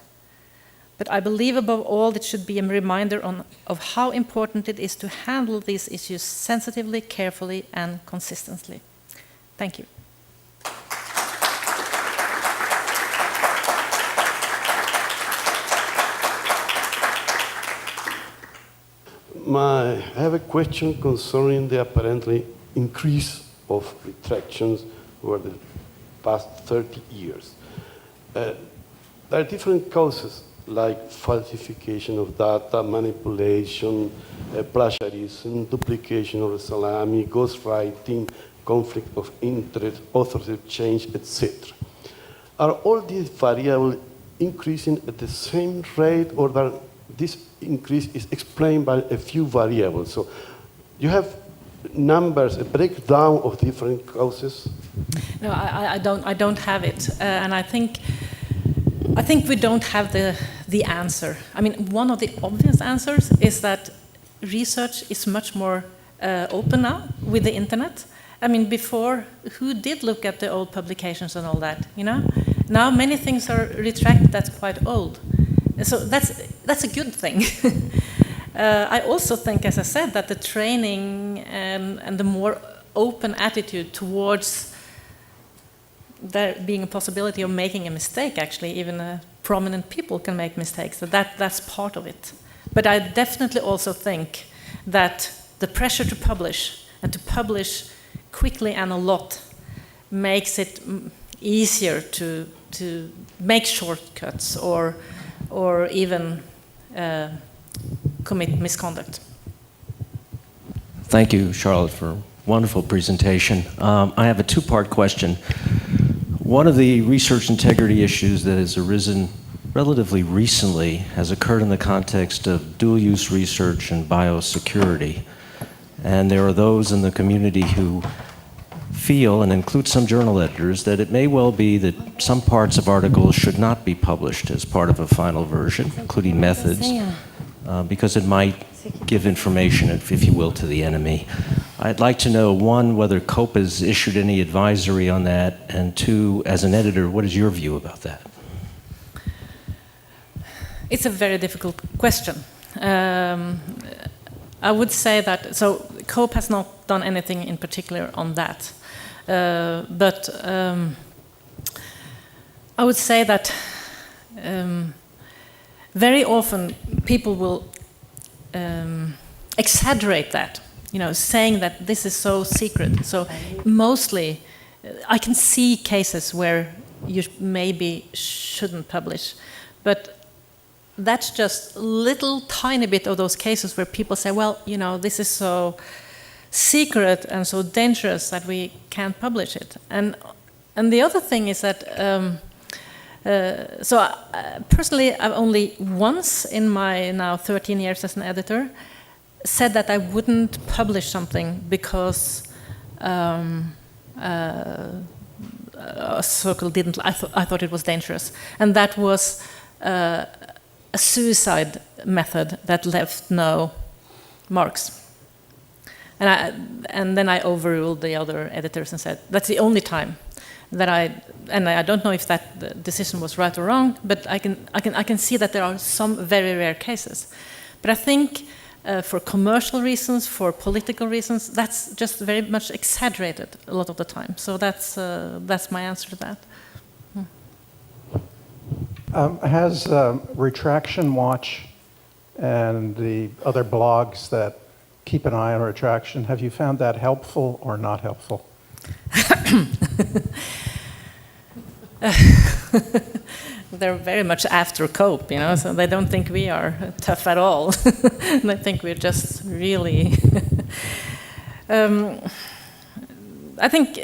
[SPEAKER 2] But I believe above all it should be a reminder of how important it is to handle these issues sensitively, carefully, and consistently. Thank you.
[SPEAKER 3] I have a question concerning the apparently increase of retractions over the past 30 years. There are different causes like falsification of data, manipulation, plagiarism, duplication of the salami, ghostwriting, conflict of interest, authorship change, etc. Are all these variables increasing at the same rate, or that this increase is explained by a few variables? So you have numbers, a breakdown of different causes?
[SPEAKER 2] No, I don't have it, and I think we don't have the answer. I mean, one of the obvious answers is that research is much more open now with the internet. I mean, before, who did look at the old publications and all that, you know? Now many things are retracted that's quite old. So that's a good thing. I also think, as I said, that the training and the more open attitude towards there being a possibility of making a mistake, actually, even prominent people can make mistakes, so that's part of it. But I definitely also think that the pressure to publish, and to publish quickly and a lot, makes it easier to make shortcuts or even commit misconduct.
[SPEAKER 4] Thank you, Charlotte, for a wonderful presentation. I have a two-part question. One of the research integrity issues that has arisen relatively recently has occurred in the context of dual-use research and biosecurity. And there are those in the community who feel, and include some journal editors, that it may well be that some parts of articles should not be published as part of a final version, including methods, because it might give information, if you will, to the enemy. I'd like to know, one, whether COPE has issued any advisory on that, and two, as an editor, what is your view about that?
[SPEAKER 2] It's a very difficult question. I would say that, so COPE has not done anything in particular on that. But I would say that very often people will exaggerate that, you know, saying that this is so secret. So mostly, I can see cases where you maybe shouldn't publish, but that's just a little tiny bit of those cases where people say, well, you know, this is so secret and so dangerous that we can't publish it. And the other thing is that, personally, I've only once in my now 13 years as an editor said that I wouldn't publish something because a circle didn't, I thought it was dangerous. And that was a suicide method that left no marks. And then I overruled the other editors and said, that's the only time that I don't know if that decision was right or wrong, but I can see that there are some very rare cases. But I think for commercial reasons, for political reasons, that's just very much exaggerated a lot of the time. So that's my answer to that.
[SPEAKER 5] Has Retraction Watch and the other blogs that keep an eye on retraction, have you found that helpful or not helpful?
[SPEAKER 2] They're very much after COPE, you know, so they don't think we are tough at all. They think we're just really... I think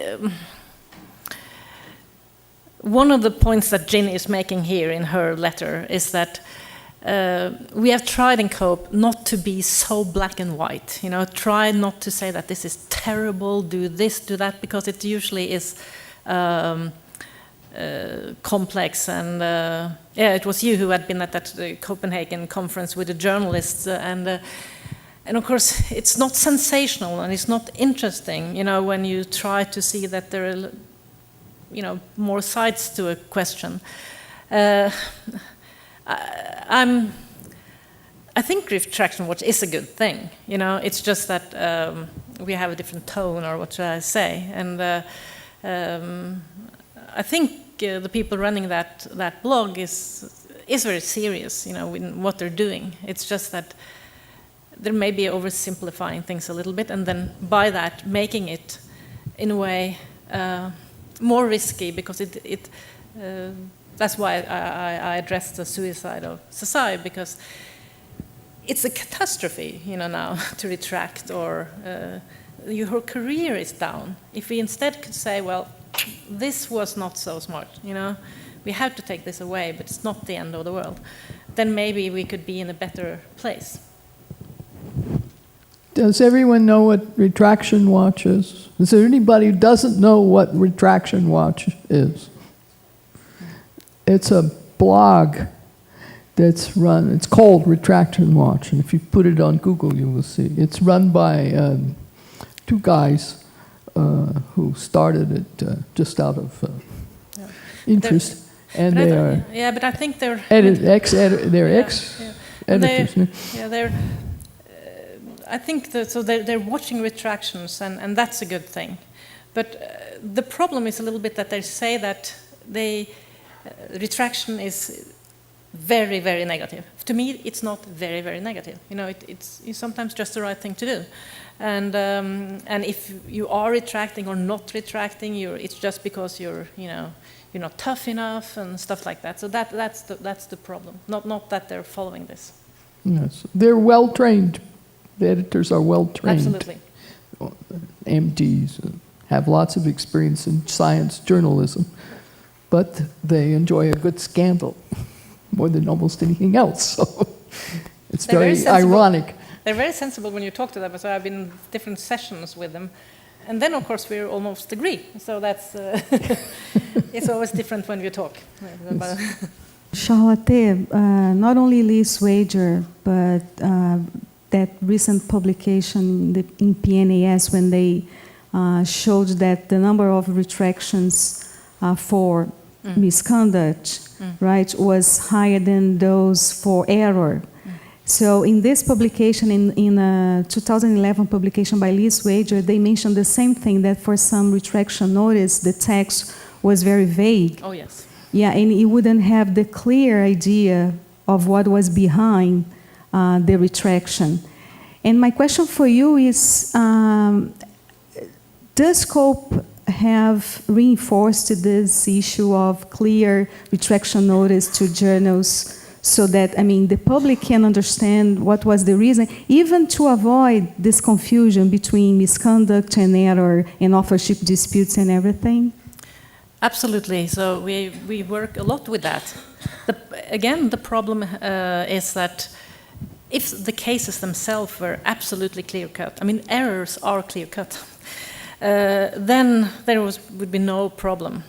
[SPEAKER 2] one of the points that Ginny is making here in her letter is that we have tried in COPE not to be so black and white, you know, try not to say that this is terrible, do this, do that, because it usually is complex. And yeah, it was you who had been at that Copenhagen conference with the journalists, and of course it's not sensational and it's not interesting, you know, when you try to see that there are, I think Retraction Watch is a good thing. You know, it's just that we have a different tone, or what should I say? And I think the people running that blog is very serious, you know, in what they're doing. It's just that they're maybe oversimplifying things a little bit, and then by that making it, in a way, more risky, because that's why I addressed the suicide of society, because it's a catastrophe, you know, now to retract, or your career is down. If we instead could say, well, this was not so smart, you know, we have to take this away, but it's not the end of the world, then maybe we could be in a better place.
[SPEAKER 6] Does everyone know what Retraction Watch is? Is there anybody who doesn't know what Retraction Watch is? It's a blog that's run, it's called Retraction Watch, and if you put it on Google, you will see. It's run by two guys who started it just out of interest, and they are
[SPEAKER 2] but I think they're
[SPEAKER 6] ex-editors.
[SPEAKER 2] I think that, so they're watching Retractions, and that's a good thing. But the problem is a little bit that they say that retraction is very, very negative. To me, it's not very, very negative. You know, it's sometimes just the right thing to do. And if you are retracting or not retracting, it's just because you're not tough enough and stuff like that. So that's the problem. Not that they're following this.
[SPEAKER 6] Yes, they're well trained. The editors are well trained.
[SPEAKER 2] Absolutely.
[SPEAKER 6] MDs have lots of experience in science journalism, but they enjoy a good scandal more than almost anything else. So it's very ironic.
[SPEAKER 2] They're very sensible when you talk to them. So I've been in different sessions with them, and then of course we almost agree. So that's it's always different when we talk.
[SPEAKER 1] Charlotte, not only Luiz Wager, but that recent publication in PNAS, when they showed that the number of retractions for misconduct, right, was higher than those for error. So in this publication, in a 2011 publication by Luiz Wager, they mentioned the same thing, that for some retraction notice, the text was very vague.
[SPEAKER 2] Oh, yes.
[SPEAKER 1] Yeah, and you wouldn't have the clear idea of what was behind the retraction. And my question for you is, does COPE have reinforced this issue of clear retraction notice to journals, so that, I mean, the public can understand what was the reason, even to avoid this confusion between misconduct and error and authorship disputes and everything?
[SPEAKER 2] Absolutely. So we work a lot with that. Again, the problem is that if the cases themselves were absolutely clear-cut, I mean, errors are clear-cut, then there would be no problem.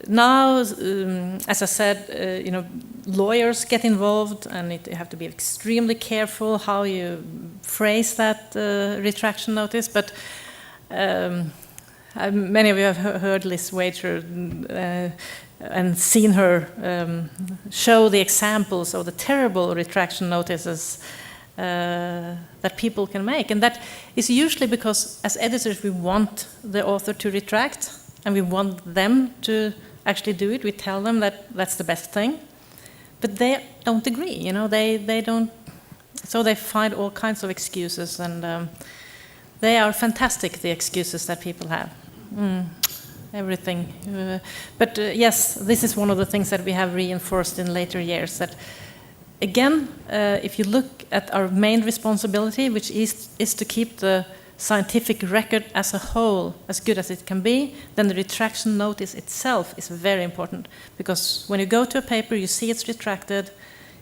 [SPEAKER 2] Now, as I said, you know, lawyers get involved, and you have to be extremely careful how you phrase that retraction notice. But many of you have heard Luiz Wager and seen her show the examples of the terrible retraction notices that people can make. And that is usually because, as editors, we want the author to retract, and we want them to actually do it. We tell them that that's the best thing. But they don't agree, you know, they don't. So they find all kinds of excuses, and they are fantastic, the excuses that people have. Everything. But yes, this is one of the things that we have reinforced in later years, that again, if you look at our main responsibility, which is to keep the scientific record as a whole as good as it can be, then the retraction notice itself is very important. Because when you go to a paper, you see it's retracted,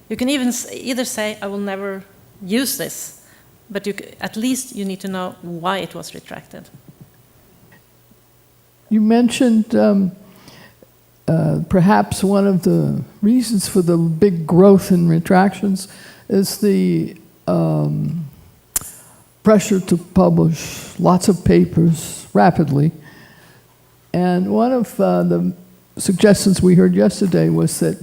[SPEAKER 2] you can even either say, I will never use this, but at least you need to know why it was retracted.
[SPEAKER 6] You mentioned perhaps one of the reasons for the big growth in retractions is the pressure to publish lots of papers rapidly. And one of the suggestions we heard yesterday was that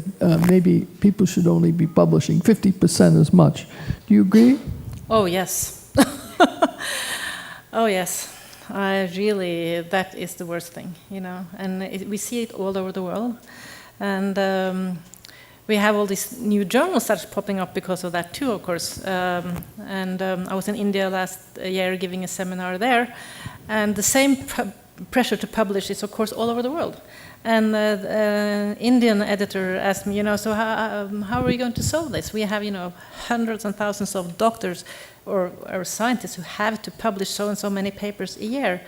[SPEAKER 6] maybe people should only be publishing 50% as much. Do you agree?
[SPEAKER 2] Oh, yes. Oh, yes. That is the worst thing, you know, and we see it all over the world. And we have all these new journals that are popping up because of that too, of course. I was in India last year giving a seminar there, and the same pressure to publish is, of course, all over the world. And the Indian editor asked me, you know, so how are we going to solve this? We have, you know, hundreds and thousands of doctors or scientists who have to publish so and so many papers a year.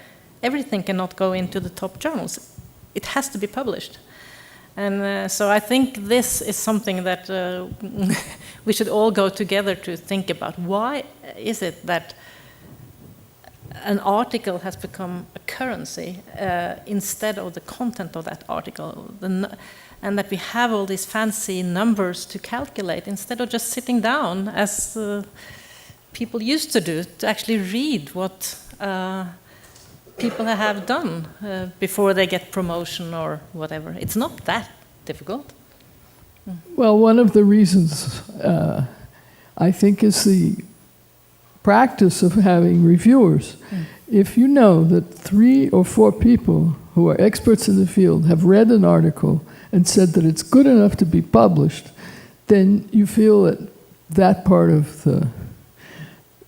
[SPEAKER 2] Everything cannot go into the top journals. It has to be published. And so I think this is something that we should all go together to think about. Why is it that an article has become a currency instead of the content of that article? And that we have all these fancy numbers to calculate instead of just sitting down as people used to do, to actually read what people have done before they get promotion or whatever. It's not that difficult.
[SPEAKER 6] Well, one of the reasons I think is the practice of having reviewers. If you know that 3 or 4 people who are experts in the field have read an article and said that it's good enough to be published, then you feel that that part of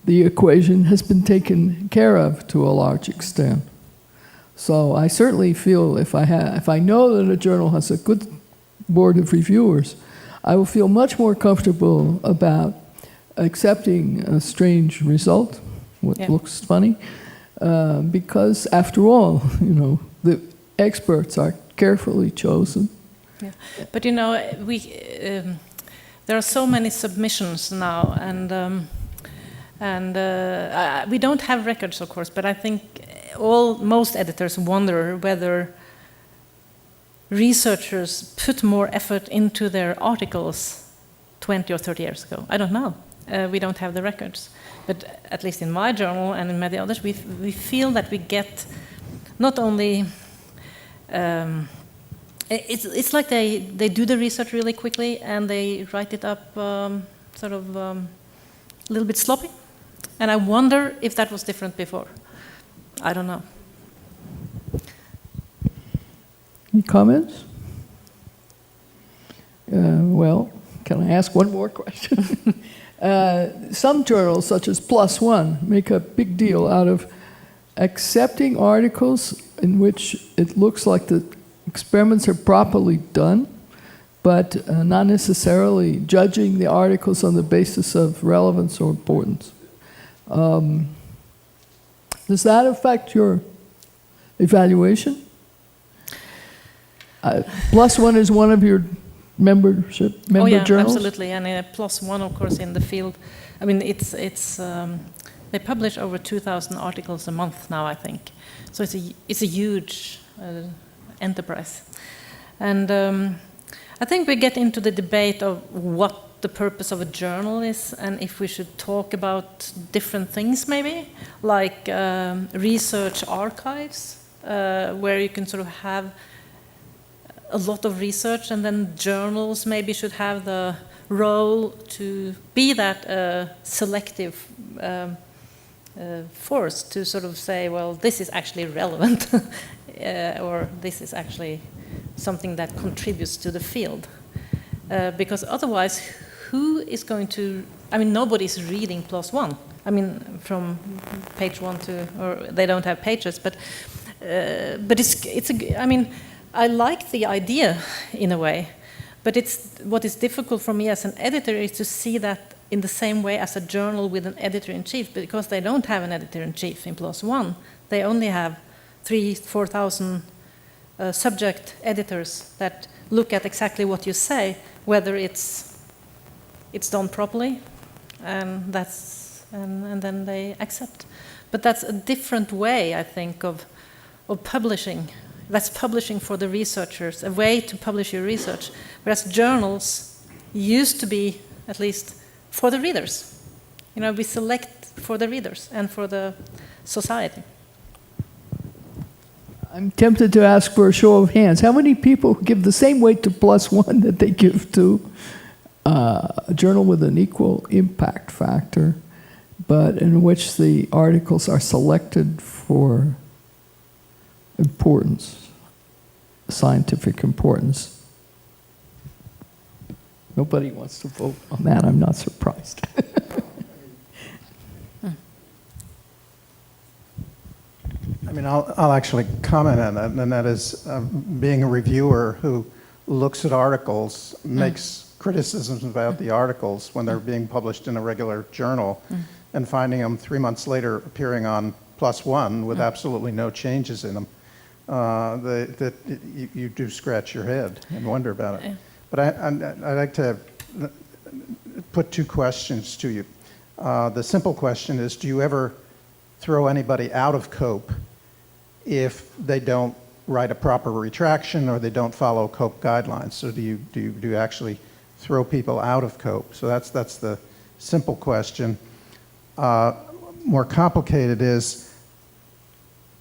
[SPEAKER 6] the equation has been taken care of to a large extent. So I certainly feel if I know that a journal has a good board of reviewers, I will feel much more comfortable about accepting a strange result, what looks funny, because after all, you know, the experts are carefully chosen.
[SPEAKER 2] Yeah. But you know, there are so many submissions now, and we don't have records, of course, but I think most editors wonder whether researchers put more effort into their articles 20 or 30 years ago. I don't know. We don't have the records. But at least in my journal and in many others, we feel that we get not only... it's like they do the research really quickly and they write it up sort of a little bit sloppy. And I wonder if that was different before. I don't know.
[SPEAKER 6] Any comments? Well, can I ask one more question? Some journals, such as PLOS ONE, make a big deal out of accepting articles in which it looks like the experiments are properly done, but not necessarily judging the articles on the basis of relevance or importance. Does that affect your evaluation? PLOS ONE is one of your member journals?
[SPEAKER 2] Absolutely, and PLOS ONE, of course, in the field. I mean, they publish over 2,000 articles a month now, I think. So it's a huge enterprise, and I think we get into the debate of what the purpose of a journal is, and if we should talk about different things, maybe like research archives, where you can sort of have a lot of research, and then journals maybe should have the role to be that selective force to sort of say, well, this is actually relevant, or this is actually something that contributes to the field. Because otherwise, who is going to... I mean, nobody's reading PLOS ONE. I mean, from page 1 to... or they don't have pages, but it's a... I mean, I like the idea in a way, but what is difficult for me as an editor is to see that in the same way as a journal with an editor-in-chief, because they don't have an editor-in-chief in PLOS ONE. They only have 3,000-4,000 subject editors that look at exactly what you say, whether it's done properly, and then they accept. But that's a different way, I think, of publishing. That's publishing for the researchers, a way to publish your research, whereas journals used to be, at least, for the readers. You know, we select for the readers and for the society.
[SPEAKER 6] I'm tempted to ask for a show of hands. How many people give the same weight to +1 that they give to a journal with an equal impact factor, but in which the articles are selected for importance, scientific importance? Nobody wants to vote on that. I'm not surprised.
[SPEAKER 5] I mean, I'll actually comment on that, and that is being a reviewer who looks at articles, makes criticisms about the articles when they're being published in a regular journal, and finding them 3 months later appearing on +1 with absolutely no changes in them, you do scratch your head and wonder about it. But I'd like to put 2 questions to you. The simple question is, do you ever throw anybody out of COPE if they don't write a proper retraction or they don't follow COPE guidelines? So do you actually throw people out of COPE? So that's the simple question. More complicated is,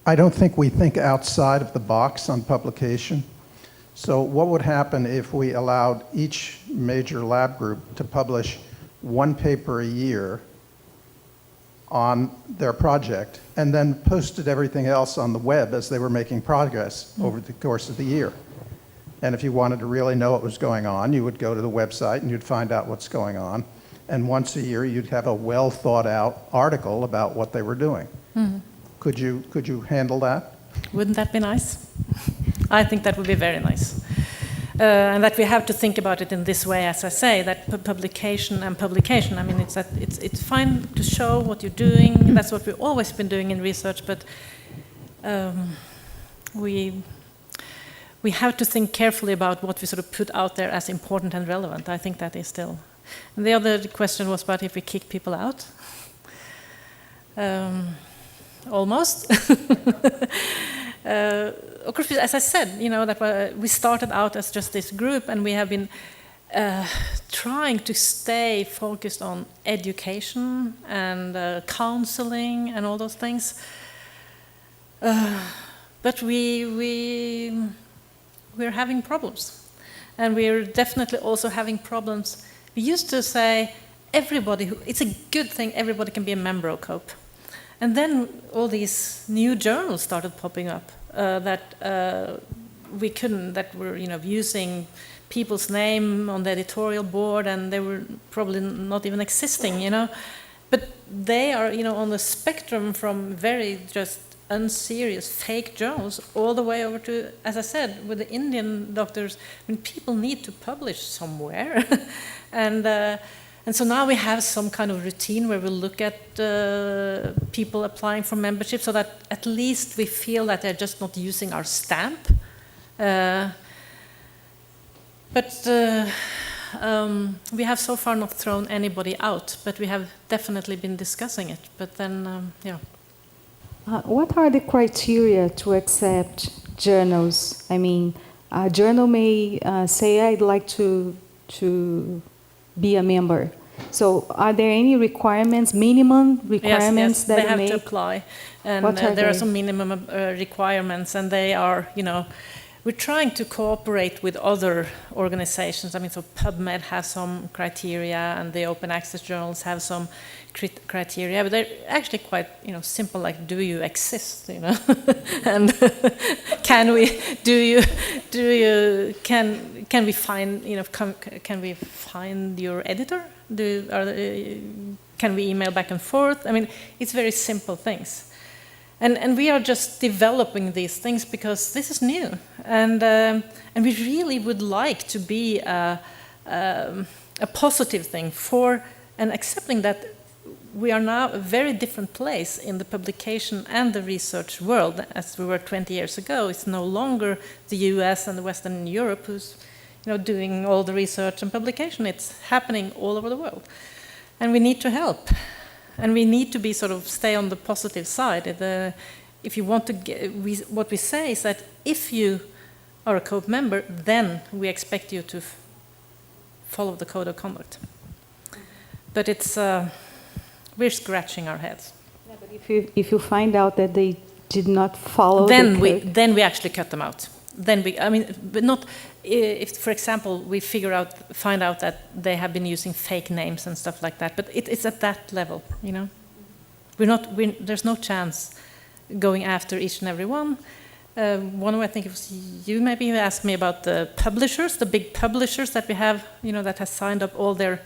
[SPEAKER 5] I don't think we think outside of the box on publication. So what would happen if we allowed each major lab group to publish 1 paper a year on their project, and then posted everything else on the web as they were making progress over the course of the year? And if you wanted to really know what was going on, you would go to the website and you'd find out what's going on. And once a year, you'd have a well thought out article about what they were doing. Could you handle that?
[SPEAKER 2] Wouldn't that be nice? I think that would be very nice. And that we have to think about it in this way, as I say, that publication and publication, I mean, it's fine to show what you're doing. That's what we've always been doing in research, but we have to think carefully about what we sort of put out there as important and relevant. I think that is still. And the other question was about if we kick people out. Almost. Of course, as I said, you know, that we started out as just this group, and we have been trying to stay focused on education and counseling and all those things. But we're having problems, and we're definitely also having problems. We used to say it's a good thing everybody can be a member of COPE. And then all these new journals started popping up that were, you know, using people's name on the editorial board, and they were probably not even existing, you know. But they are, you know, on the spectrum from very just unserious fake journals all the way over to, as I said, with the Indian doctors. I mean, people need to publish somewhere, and so now we have some kind of routine where we look at people applying for membership, so that at least we feel that they're just not using our stamp. But we have so far not thrown anybody out, but we have definitely been discussing it. But then, yeah.
[SPEAKER 1] What are the criteria to accept journals? I mean, a journal may say, I'd like to be a member. So are there any requirements, minimum requirements
[SPEAKER 2] yes,
[SPEAKER 1] that
[SPEAKER 2] they have
[SPEAKER 1] make?
[SPEAKER 2] to apply, and
[SPEAKER 1] What are
[SPEAKER 2] there are
[SPEAKER 1] they?
[SPEAKER 2] some minimum requirements, and they are, you know, we're trying to cooperate with other organizations. I mean, so PubMed has some criteria, and the open access journals have some criteria, but they're actually quite, you know, simple. Like, do you exist? You know, and can we find, you know, can we find your editor? Can we email back and forth? I mean, it's very simple things. And we are just developing these things because this is new, and we really would like to be a positive thing for, and accepting that we are now a very different place in the publication and the research world as we were 20 years ago. It's no longer the US and the Western Europe who's, you know, doing all the research and publication. It's happening all over the world, and we need to help. And we need to be sort of stay on the positive side. If you want to what we say is that if you are a COPE member, then we expect you to follow the code of conduct. But it's we're scratching our heads.
[SPEAKER 1] Yeah, but if you find out that they did not follow
[SPEAKER 2] then
[SPEAKER 1] the
[SPEAKER 2] we actually cut them out. Then I mean, but not if, for example, we find out that they have been using fake names and stuff like that. But it's at that level, you know. There's no chance going after each and every one. One, I think it was you maybe who asked me about the publishers, the big publishers that we have, you know, that has signed up all their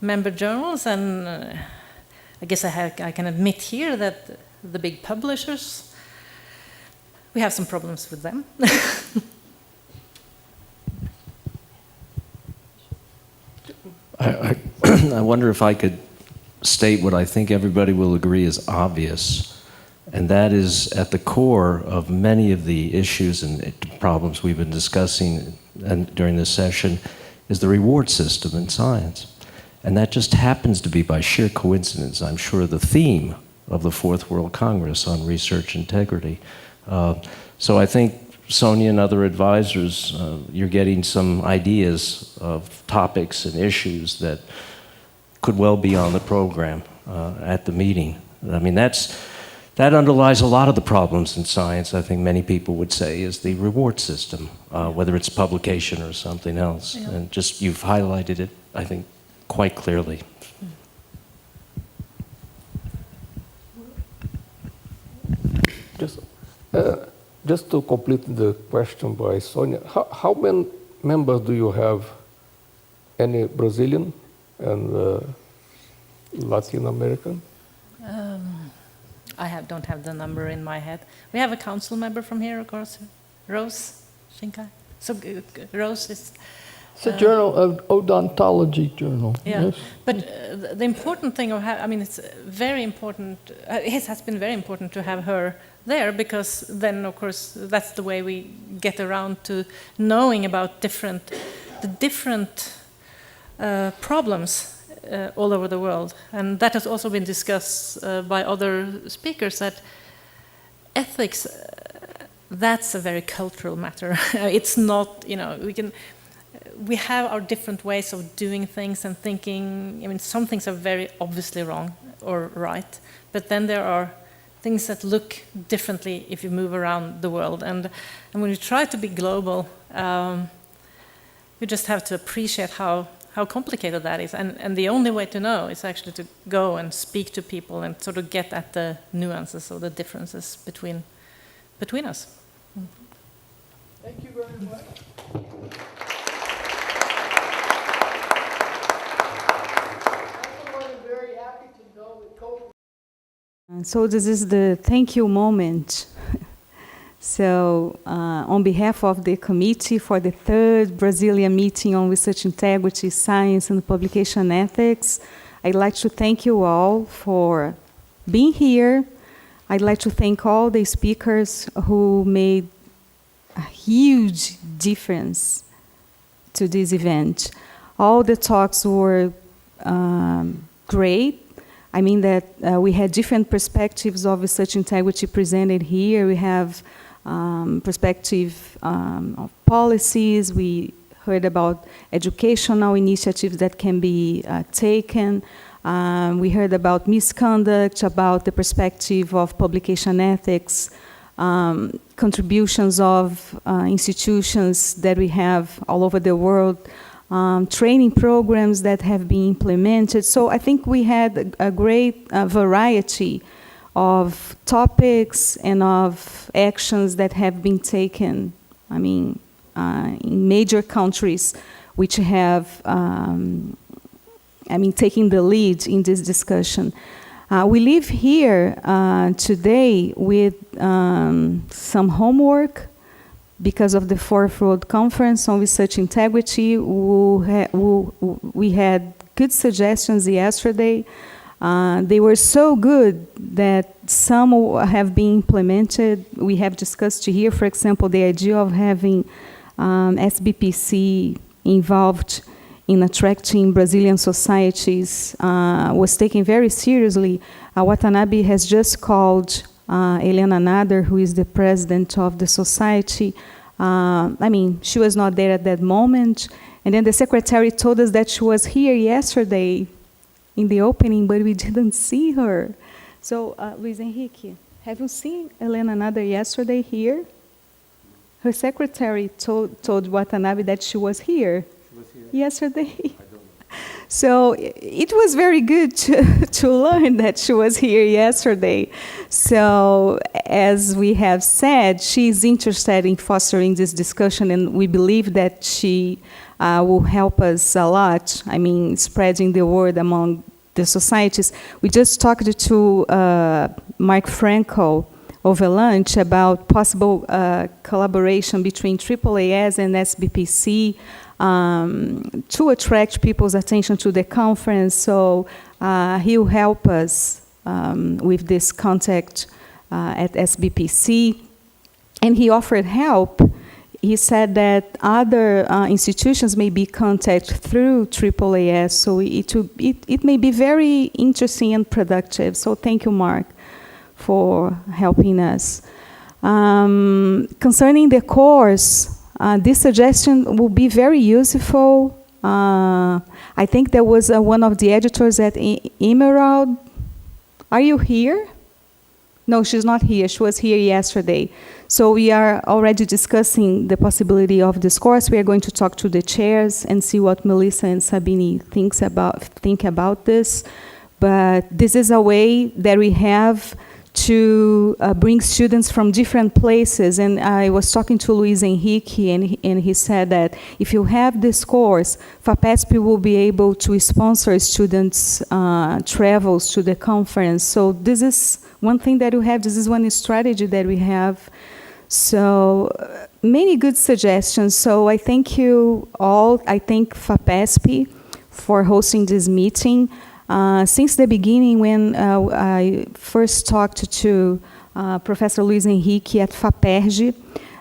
[SPEAKER 2] member journals, and I guess I can admit here that the big publishers, we have some problems with them.
[SPEAKER 4] I wonder if I could state what I think everybody will agree is obvious, and that is at the core of many of the issues and problems we've been discussing during this session is the reward system in science. And that just happens to be, by sheer coincidence, I'm sure, the theme of the Fourth World Congress on Research Integrity. So I think Sonia and other advisors, you're getting some ideas of topics and issues that could well be on the program at the meeting. I mean, that underlies a lot of the problems in science, I think many people would say, is the reward system, whether it's publication or something else. Yeah. And just, you've highlighted it, I think, quite clearly.
[SPEAKER 7] Just to complete the question by Sonia, how many members do you have? Any Brazilian and Latin American?
[SPEAKER 2] I don't have the number in my head. We have a council member from here, of course, Rose Shinkai. So Rose is...
[SPEAKER 6] It's a journal, of odontology journal.
[SPEAKER 2] Yeah,
[SPEAKER 6] yes.
[SPEAKER 2] But the important thing I mean, it's very important, it has been very important to have her there, because then, of course, that's the way we get around to knowing about the different problems all over the world. And that has also been discussed by other speakers, that ethics, that's a very cultural matter. It's not, you know, we have our different ways of doing things and thinking. I mean, some things are very obviously wrong or right, but then there are things that look differently if you move around the world. And when we try to be global, we just have to appreciate how complicated that is. And the only way to know is actually to go and speak to people and sort of get at the nuances or the differences between us.
[SPEAKER 6] Thank you very much.
[SPEAKER 1] So this is the thank you moment. So on behalf of the committee for the third Brazilian meeting on research integrity, science and publication ethics, I'd like to thank you all for being here. I'd like to thank all the speakers who made a huge difference to this event. All the talks were great. I mean that we had different perspectives of research integrity presented here. We have perspective of policies. We heard about educational initiatives that can be taken. We heard about misconduct, about the perspective of publication ethics, contributions of institutions that we have all over the world, training programs that have been implemented. So I think we had a great variety of topics and of actions that have been taken, I mean, in major countries which have, taking the lead in this discussion. We leave here today with some homework. Because of the Fourth World Conference on Research Integrity, we had good suggestions yesterday. They were so good that some have been implemented. We have discussed here, for example, the idea of having SBPC involved in attracting Brazilian societies was taken very seriously. Watanabe has just called Helena Nader, who is the president of the society. She was not there at that moment. And then the secretary told us that she was here yesterday in the opening, but we didn't see her. So, Luiz Henrique. Have you seen Elena Nader yesterday here? Her secretary told Watanabe that she was here. She was here? Yesterday. I don't know. So it was very good to learn that she was here yesterday. So as we have said, she's interested in fostering this discussion, and we believe that she will help us a lot, I mean, spreading the word among the societies. We just talked to Mark Franco over lunch about possible collaboration between AAAS and SBPC to attract people's attention to the conference. So he'll help us with this contact at SBPC. And he offered help. He said that other institutions may be contacted through AAAS, so it may be very interesting and productive. So thank you, Mark, for helping us. Concerning the course, this suggestion will be very useful. I think there was one of the editors at Emerald. Are you here? No, she's not here. She was here yesterday. So we are already discussing the possibility of this course. We are going to talk to the chairs and see what Melissa and Sabine think about this. But this is a way that we have to bring students from different places. And I was talking to Luiz Henrique, and he said that if you have this course, FAPESP will be able to sponsor students' travels to the conference. So this is one thing that we have. This is one strategy that we have. So many good suggestions. So I thank you all. I thank FAPESP for hosting this meeting. Since the beginning, when I first talked to Professor Luiz Henrique at FAPERJ,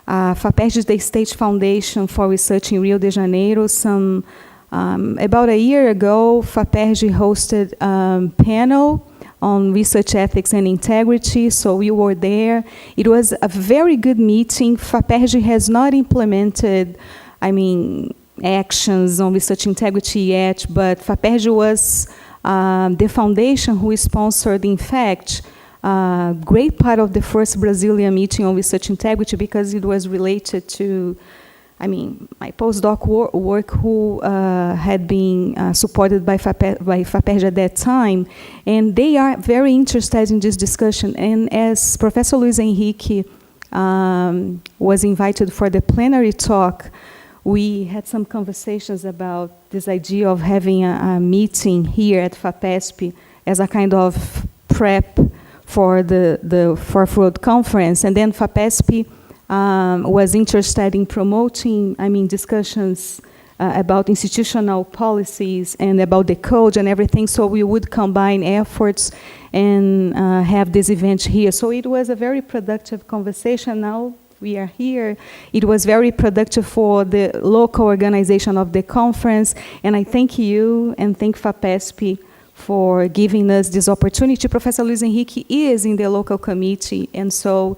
[SPEAKER 1] FAPERJ is the State Foundation for Research in Rio de Janeiro. About a year ago, FAPERJ hosted a panel on research ethics and integrity, so we were there. It was a very good meeting. FAPERJ has not implemented, actions on research integrity yet, but FAPERJ was the foundation who sponsored, in fact, a great part of the first Brazilian meeting on research integrity, because it was related to, my postdoc work, who had been supported by FAPERJ at that time. And they are very interested in this discussion. And as Professor Luiz Henrique was invited for the plenary talk, we had some conversations about this idea of having a meeting here at FAPESP as a kind of prep for the Fourth World Conference. And then FAPESP was interested in promoting, discussions about institutional policies and about the code and everything, so we would combine efforts and have this event here. So it was a very productive conversation. Now we are here. It was very productive for the local organization of the conference, and I thank you and thank FAPESP for giving us this opportunity. Professor Luiz Henrique is in the local committee, and so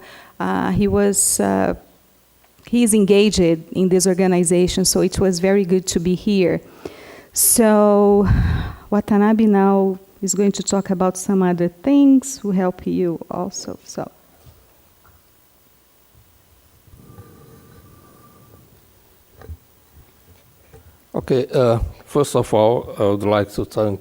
[SPEAKER 1] he's engaged in this organization, so it was very good to be here. So Watanabe now is going to talk about some other things who help you also. So.
[SPEAKER 7] Okay, first of all, I would like to thank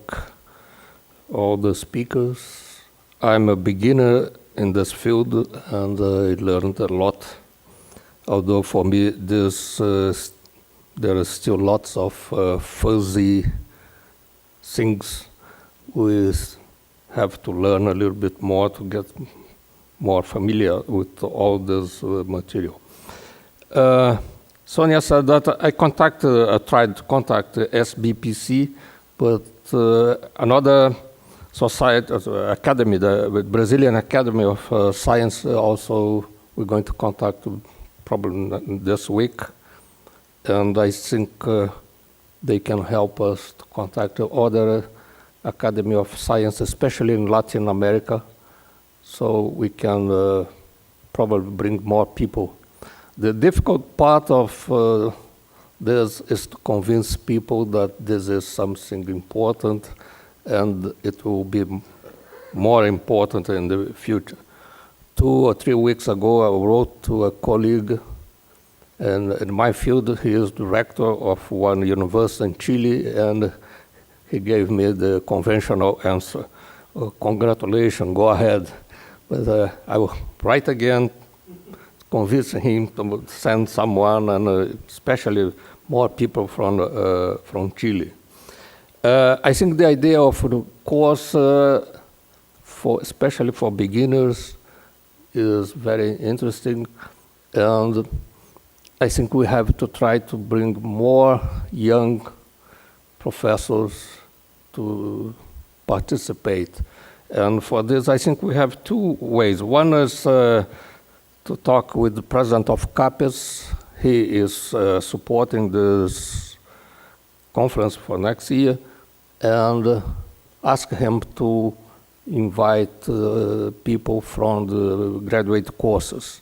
[SPEAKER 7] all the speakers. I'm a beginner in this field, and I learned a lot. Although for me, there are still lots of fuzzy things. We have to learn a little bit more to get more familiar with all this material. Sonia said that I tried to contact SBPC, but another society, academy, the Brazilian Academy of Science, also we're going to contact probably this week, and I think they can help us to contact other Academy of Science, especially in Latin America, so we can probably bring more people. The difficult part of this is to convince people that this is something important, and it will be more important in the future. 2 or 3 weeks ago, I wrote to a colleague, and in my field, he is director of one university in Chile, and he gave me the conventional answer. Congratulations, go ahead. But I will write again, convince him to send someone, and especially more people from Chile. I think the idea of the course, especially for beginners, is very interesting, and I think we have to try to bring more young professors to participate. And for this, I think we have 2 ways. One is to talk with the president of FAPESP. He is supporting this conference for next year, and ask him to invite people from the graduate courses.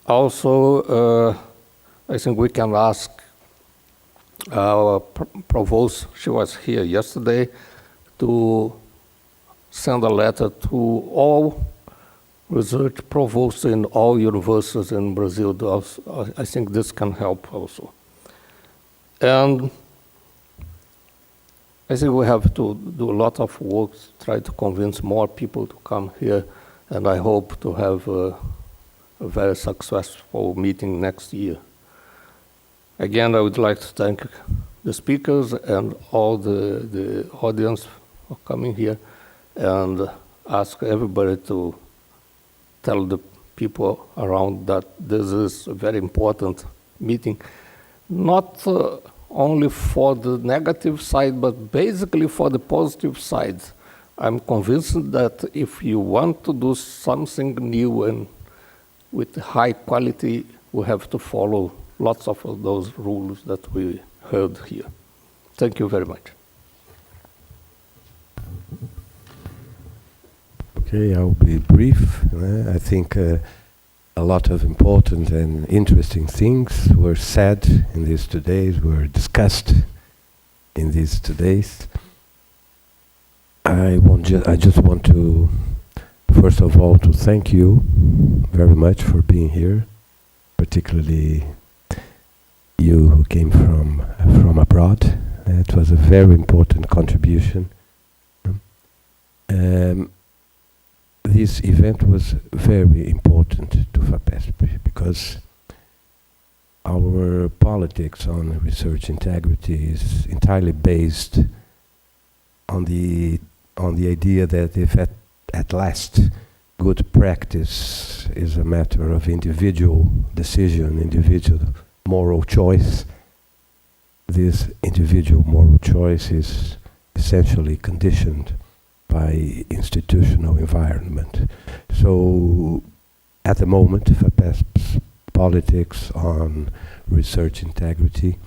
[SPEAKER 7] Also, I think we can ask our provost, she was here yesterday, to send a letter to all research provosts in all universities in Brazil. I think this can help also. And I think we have to do a lot of work, try to convince more people to come here, and I hope to have a very successful meeting next year. Again, I would like to thank the speakers and all the audience for coming here, and ask everybody to tell the people around that this is a very important meeting, not only for the negative side, but basically for the positive side. I'm convinced that if you want to do something new and with high quality, we have to follow lots of those rules that we heard here. Thank you very much.
[SPEAKER 8] Okay, I'll be brief. I think a lot of important and interesting things were said in these 2 days, were discussed in these 2 days. I just want to, first of all, to thank you very much for being here, particularly you who came from abroad. It was a very important contribution. This event was very important to FAPESP because our politics on research integrity is entirely based on the idea that if at last good practice is a matter of individual decision, individual moral choice, this individual moral choice is essentially conditioned by institutional environment. So at the moment, FAPESP's politics on research integrity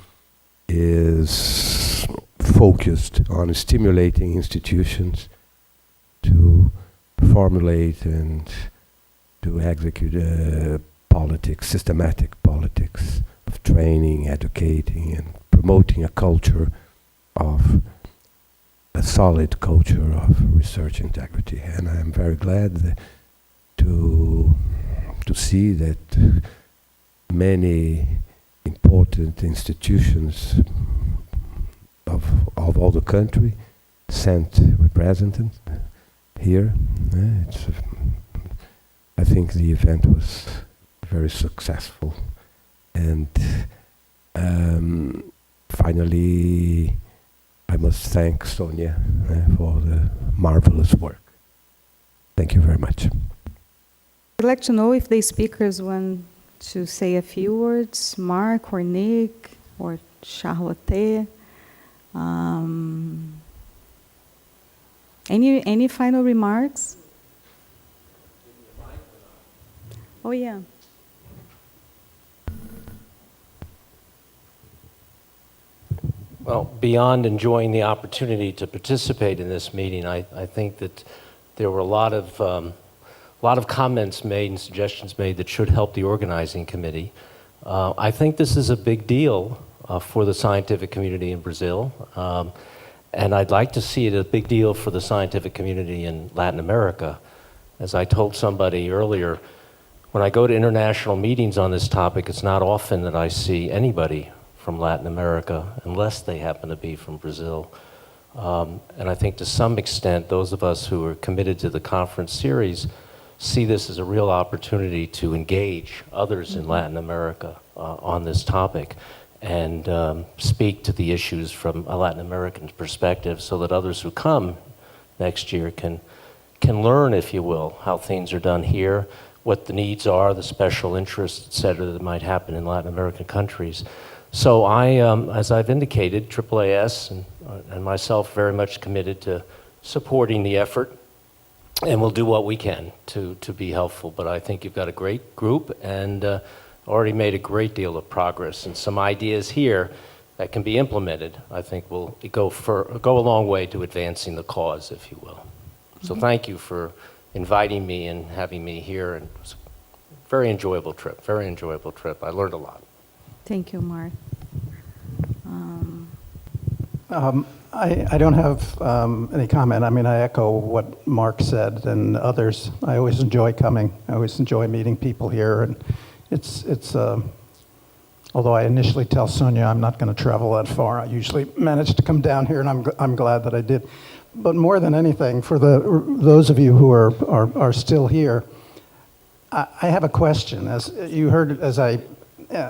[SPEAKER 8] is focused on stimulating institutions to formulate and to execute politics, systematic politics of training, educating, and promoting a culture of a solid culture of research integrity. And I'm very glad to see that many important institutions of all the country sent representatives here. I think the event was very successful. And finally, I must thank Sonia for the marvelous work. Thank you very much.
[SPEAKER 1] I'd like to know if the speakers want to say a few words, Mark or Nick or Charlotte. Any final remarks? Oh, yeah.
[SPEAKER 4] Well, beyond enjoying the opportunity to participate in this meeting, I think that there were a lot of comments made and suggestions made that should help the organizing committee. I think this is a big deal for the scientific community in Brazil, and I'd like to see it a big deal for the scientific community in Latin America. As I told somebody earlier, when I go to international meetings on this topic, it's not often that I see anybody from Latin America, unless they happen to be from Brazil. And I think to some extent, those of us who are committed to the conference series see this as a real opportunity to engage others in Latin America on this topic and speak to the issues from a Latin American perspective so that others who come next year can learn, if you will, how things are done here, what the needs are, the special interests, et cetera, that might happen in Latin American countries. So I, as I've indicated, AAAS and myself very much committed to supporting the effort, and we'll do what we can to be helpful. But I think you've got a great group and already made a great deal of progress, and some ideas here that can be implemented, I think will go a long way to advancing the cause, if you will. So thank you for inviting me and having me here. And it was a very enjoyable trip, very enjoyable trip. I learned a lot.
[SPEAKER 1] Thank you, Mark.
[SPEAKER 5] I don't have any comment. I mean, I echo what Mark said and others. I always enjoy coming. I always enjoy meeting people here. And it's although I initially tell Sonia I'm not going to travel that far, I usually manage to come down here, and I'm glad that I did. But more than anything, for those of you who are still here, I have a question. As you heard as I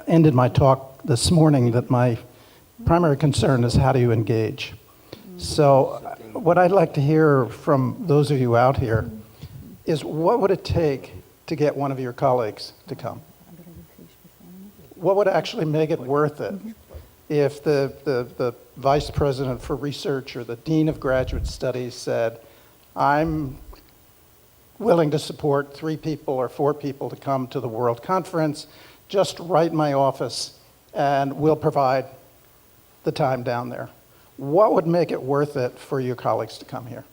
[SPEAKER 5] ended my talk this morning, that my primary concern is how do you engage? So what I'd like to hear from those of you out here is what would it take to get one of your colleagues to come? What would actually make it worth it? If the vice president for research or the dean of graduate studies said, I'm willing to support 3 people or 4 people to come to the World Conference, just write my office and we'll provide the time down there. What would make it worth it for your colleagues to come here?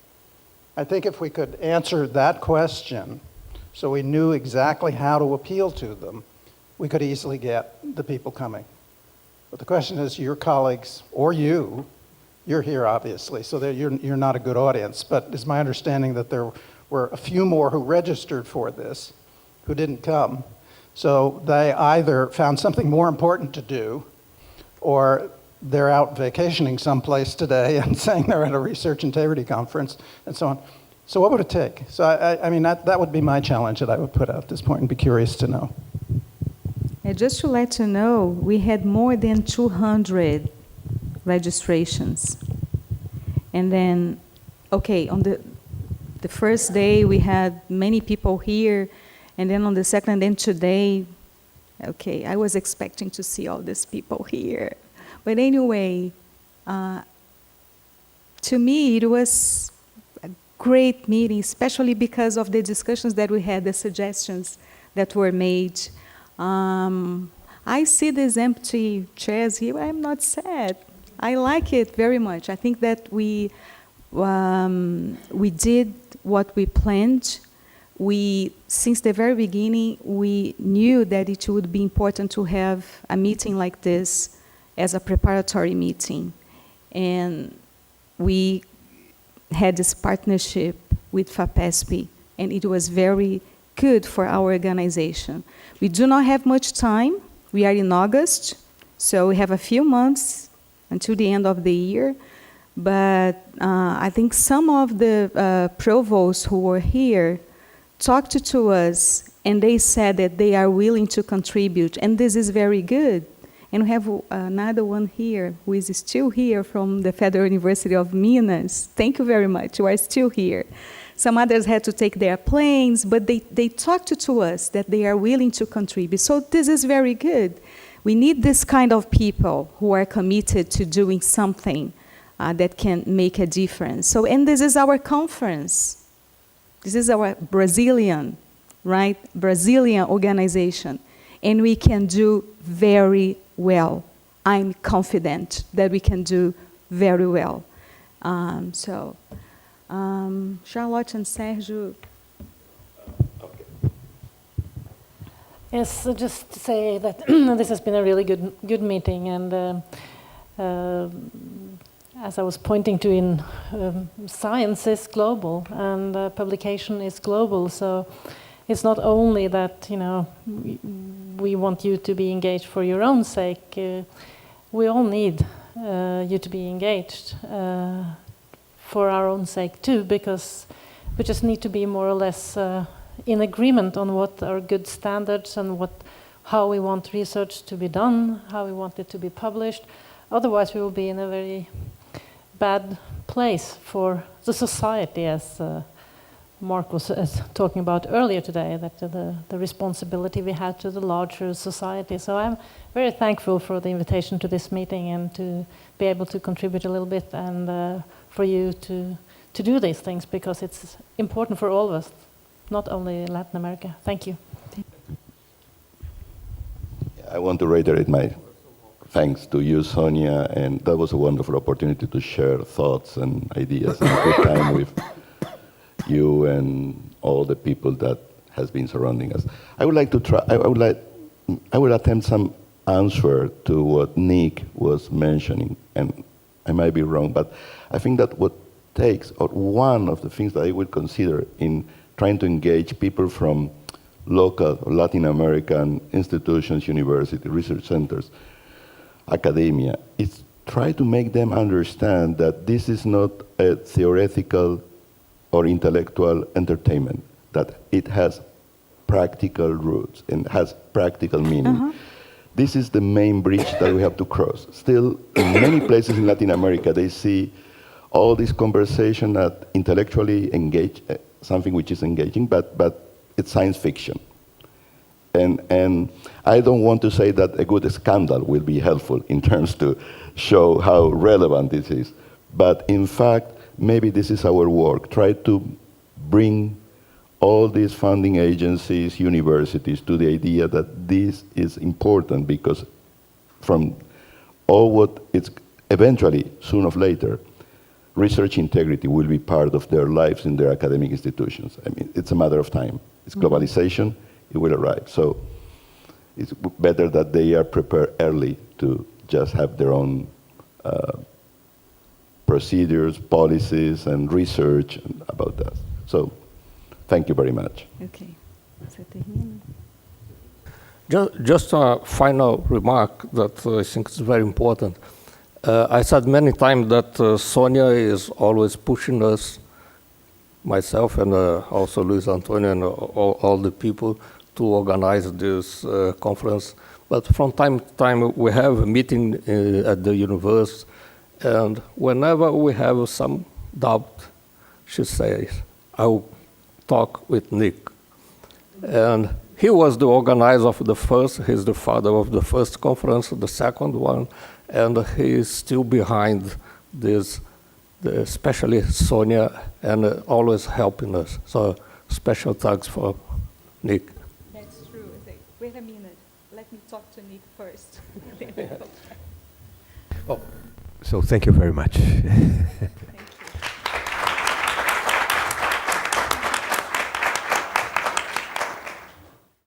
[SPEAKER 5] I think if we could answer that question so we knew exactly how to appeal to them, we could easily get the people coming. But the question is, your colleagues, or you're here obviously, so you're not a good audience, but it's my understanding that there were a few more who registered for this who didn't come. So they either found something more important to do, or they're out vacationing someplace today and saying they're at a research integrity conference and so on. So what would it take? So I mean, that would be my challenge that I would put out at this point and be curious to know.
[SPEAKER 1] Just to let you know, we had more than 200 registrations. And then, okay, on the first day we had many people here, and then on the second, and then today, okay, I was expecting to see all these people here. But anyway, to me it was a great meeting, especially because of the discussions that we had, the suggestions that were made. I see these empty chairs here. I'm not sad. I like it very much. I think that we did what we planned. Since the very beginning, we knew that it would be important to have a meeting like this as a preparatory meeting. And we had this partnership with FAPESP, and it was very good for our organization. We do not have much time. We are in August, so we have a few months until the end of the year. But I think some of the provosts who were here talked to us, and they said that they are willing to contribute, and this is very good. And we have another one here who is still here from the Federal University of Minas. Thank you very much. You are still here. Some others had to take their planes, but they talked to us that they are willing to contribute. So this is very good. We need this kind of people who are committed to doing something that can make a difference. So, and this is our conference. This is our Brazilian organization. And we can do very well. I'm confident that we can do very well. Charlotte and Sergio.
[SPEAKER 2] Yes, so just to say that this has been a really good meeting, and as I was pointing to in science is global and publication is global. So it's not only that, you know, we want you to be engaged for your own sake. We all need you to be engaged for our own sake too, because we just need to be more or less in agreement on what are good standards and how we want research to be done, how we want it to be published. Otherwise, we will be in a very bad place for the society, as Mark was talking about earlier today, that the responsibility we have to the larger society. So I'm very thankful for the invitation to this meeting and to be able to contribute a little bit and for you to do these things, because it's important for all of us, not only Latin America. Thank you.
[SPEAKER 9] I want to reiterate my thanks to you, Sonia, and that was a wonderful opportunity to share thoughts and ideas and a good time with you and all the people that has been surrounding us. I would like to try. I would attempt some answer to what Nick was mentioning, and I might be wrong, but I think that what takes, or one of the things that I would consider in trying to engage people from local Latin American institutions, universities, research centers, academia, is try to make them understand that this is not a theoretical or intellectual entertainment, that it has practical roots and has practical meaning. This is the main bridge that we have to cross. Still, in many places in Latin America, they see all this conversation that intellectually engage, something which is engaging, but it's science fiction. And I don't want to say that a good scandal will be helpful in terms to show how relevant this is. But in fact, maybe this is our work. Try to bring all these funding agencies, universities, to the idea that this is important, because from all what it's eventually, sooner or later, research integrity will be part of their lives in their academic institutions. I mean, it's a matter of time. It's globalization, it will arrive. So it's better that they are prepared early to just have their own procedures, policies, and research about that. So thank you very much.
[SPEAKER 1] Okay. Você termina?
[SPEAKER 7] Just a final remark that I think is very important. I said many times that Sonia is always pushing us, myself and also Luiz Antonio and all the people, to organize this conference. But from time to time we have a meeting at the university, and whenever we have some doubt, she says, I'll talk with Nick. And he was the organizer of the first, he's the father of the first conference, the second one, and he is still behind this, especially Sonia, and always helping us. So special thanks for Nick.
[SPEAKER 1] That's true. Wait a minute. Let me talk to Nick first.
[SPEAKER 8] So thank you very much.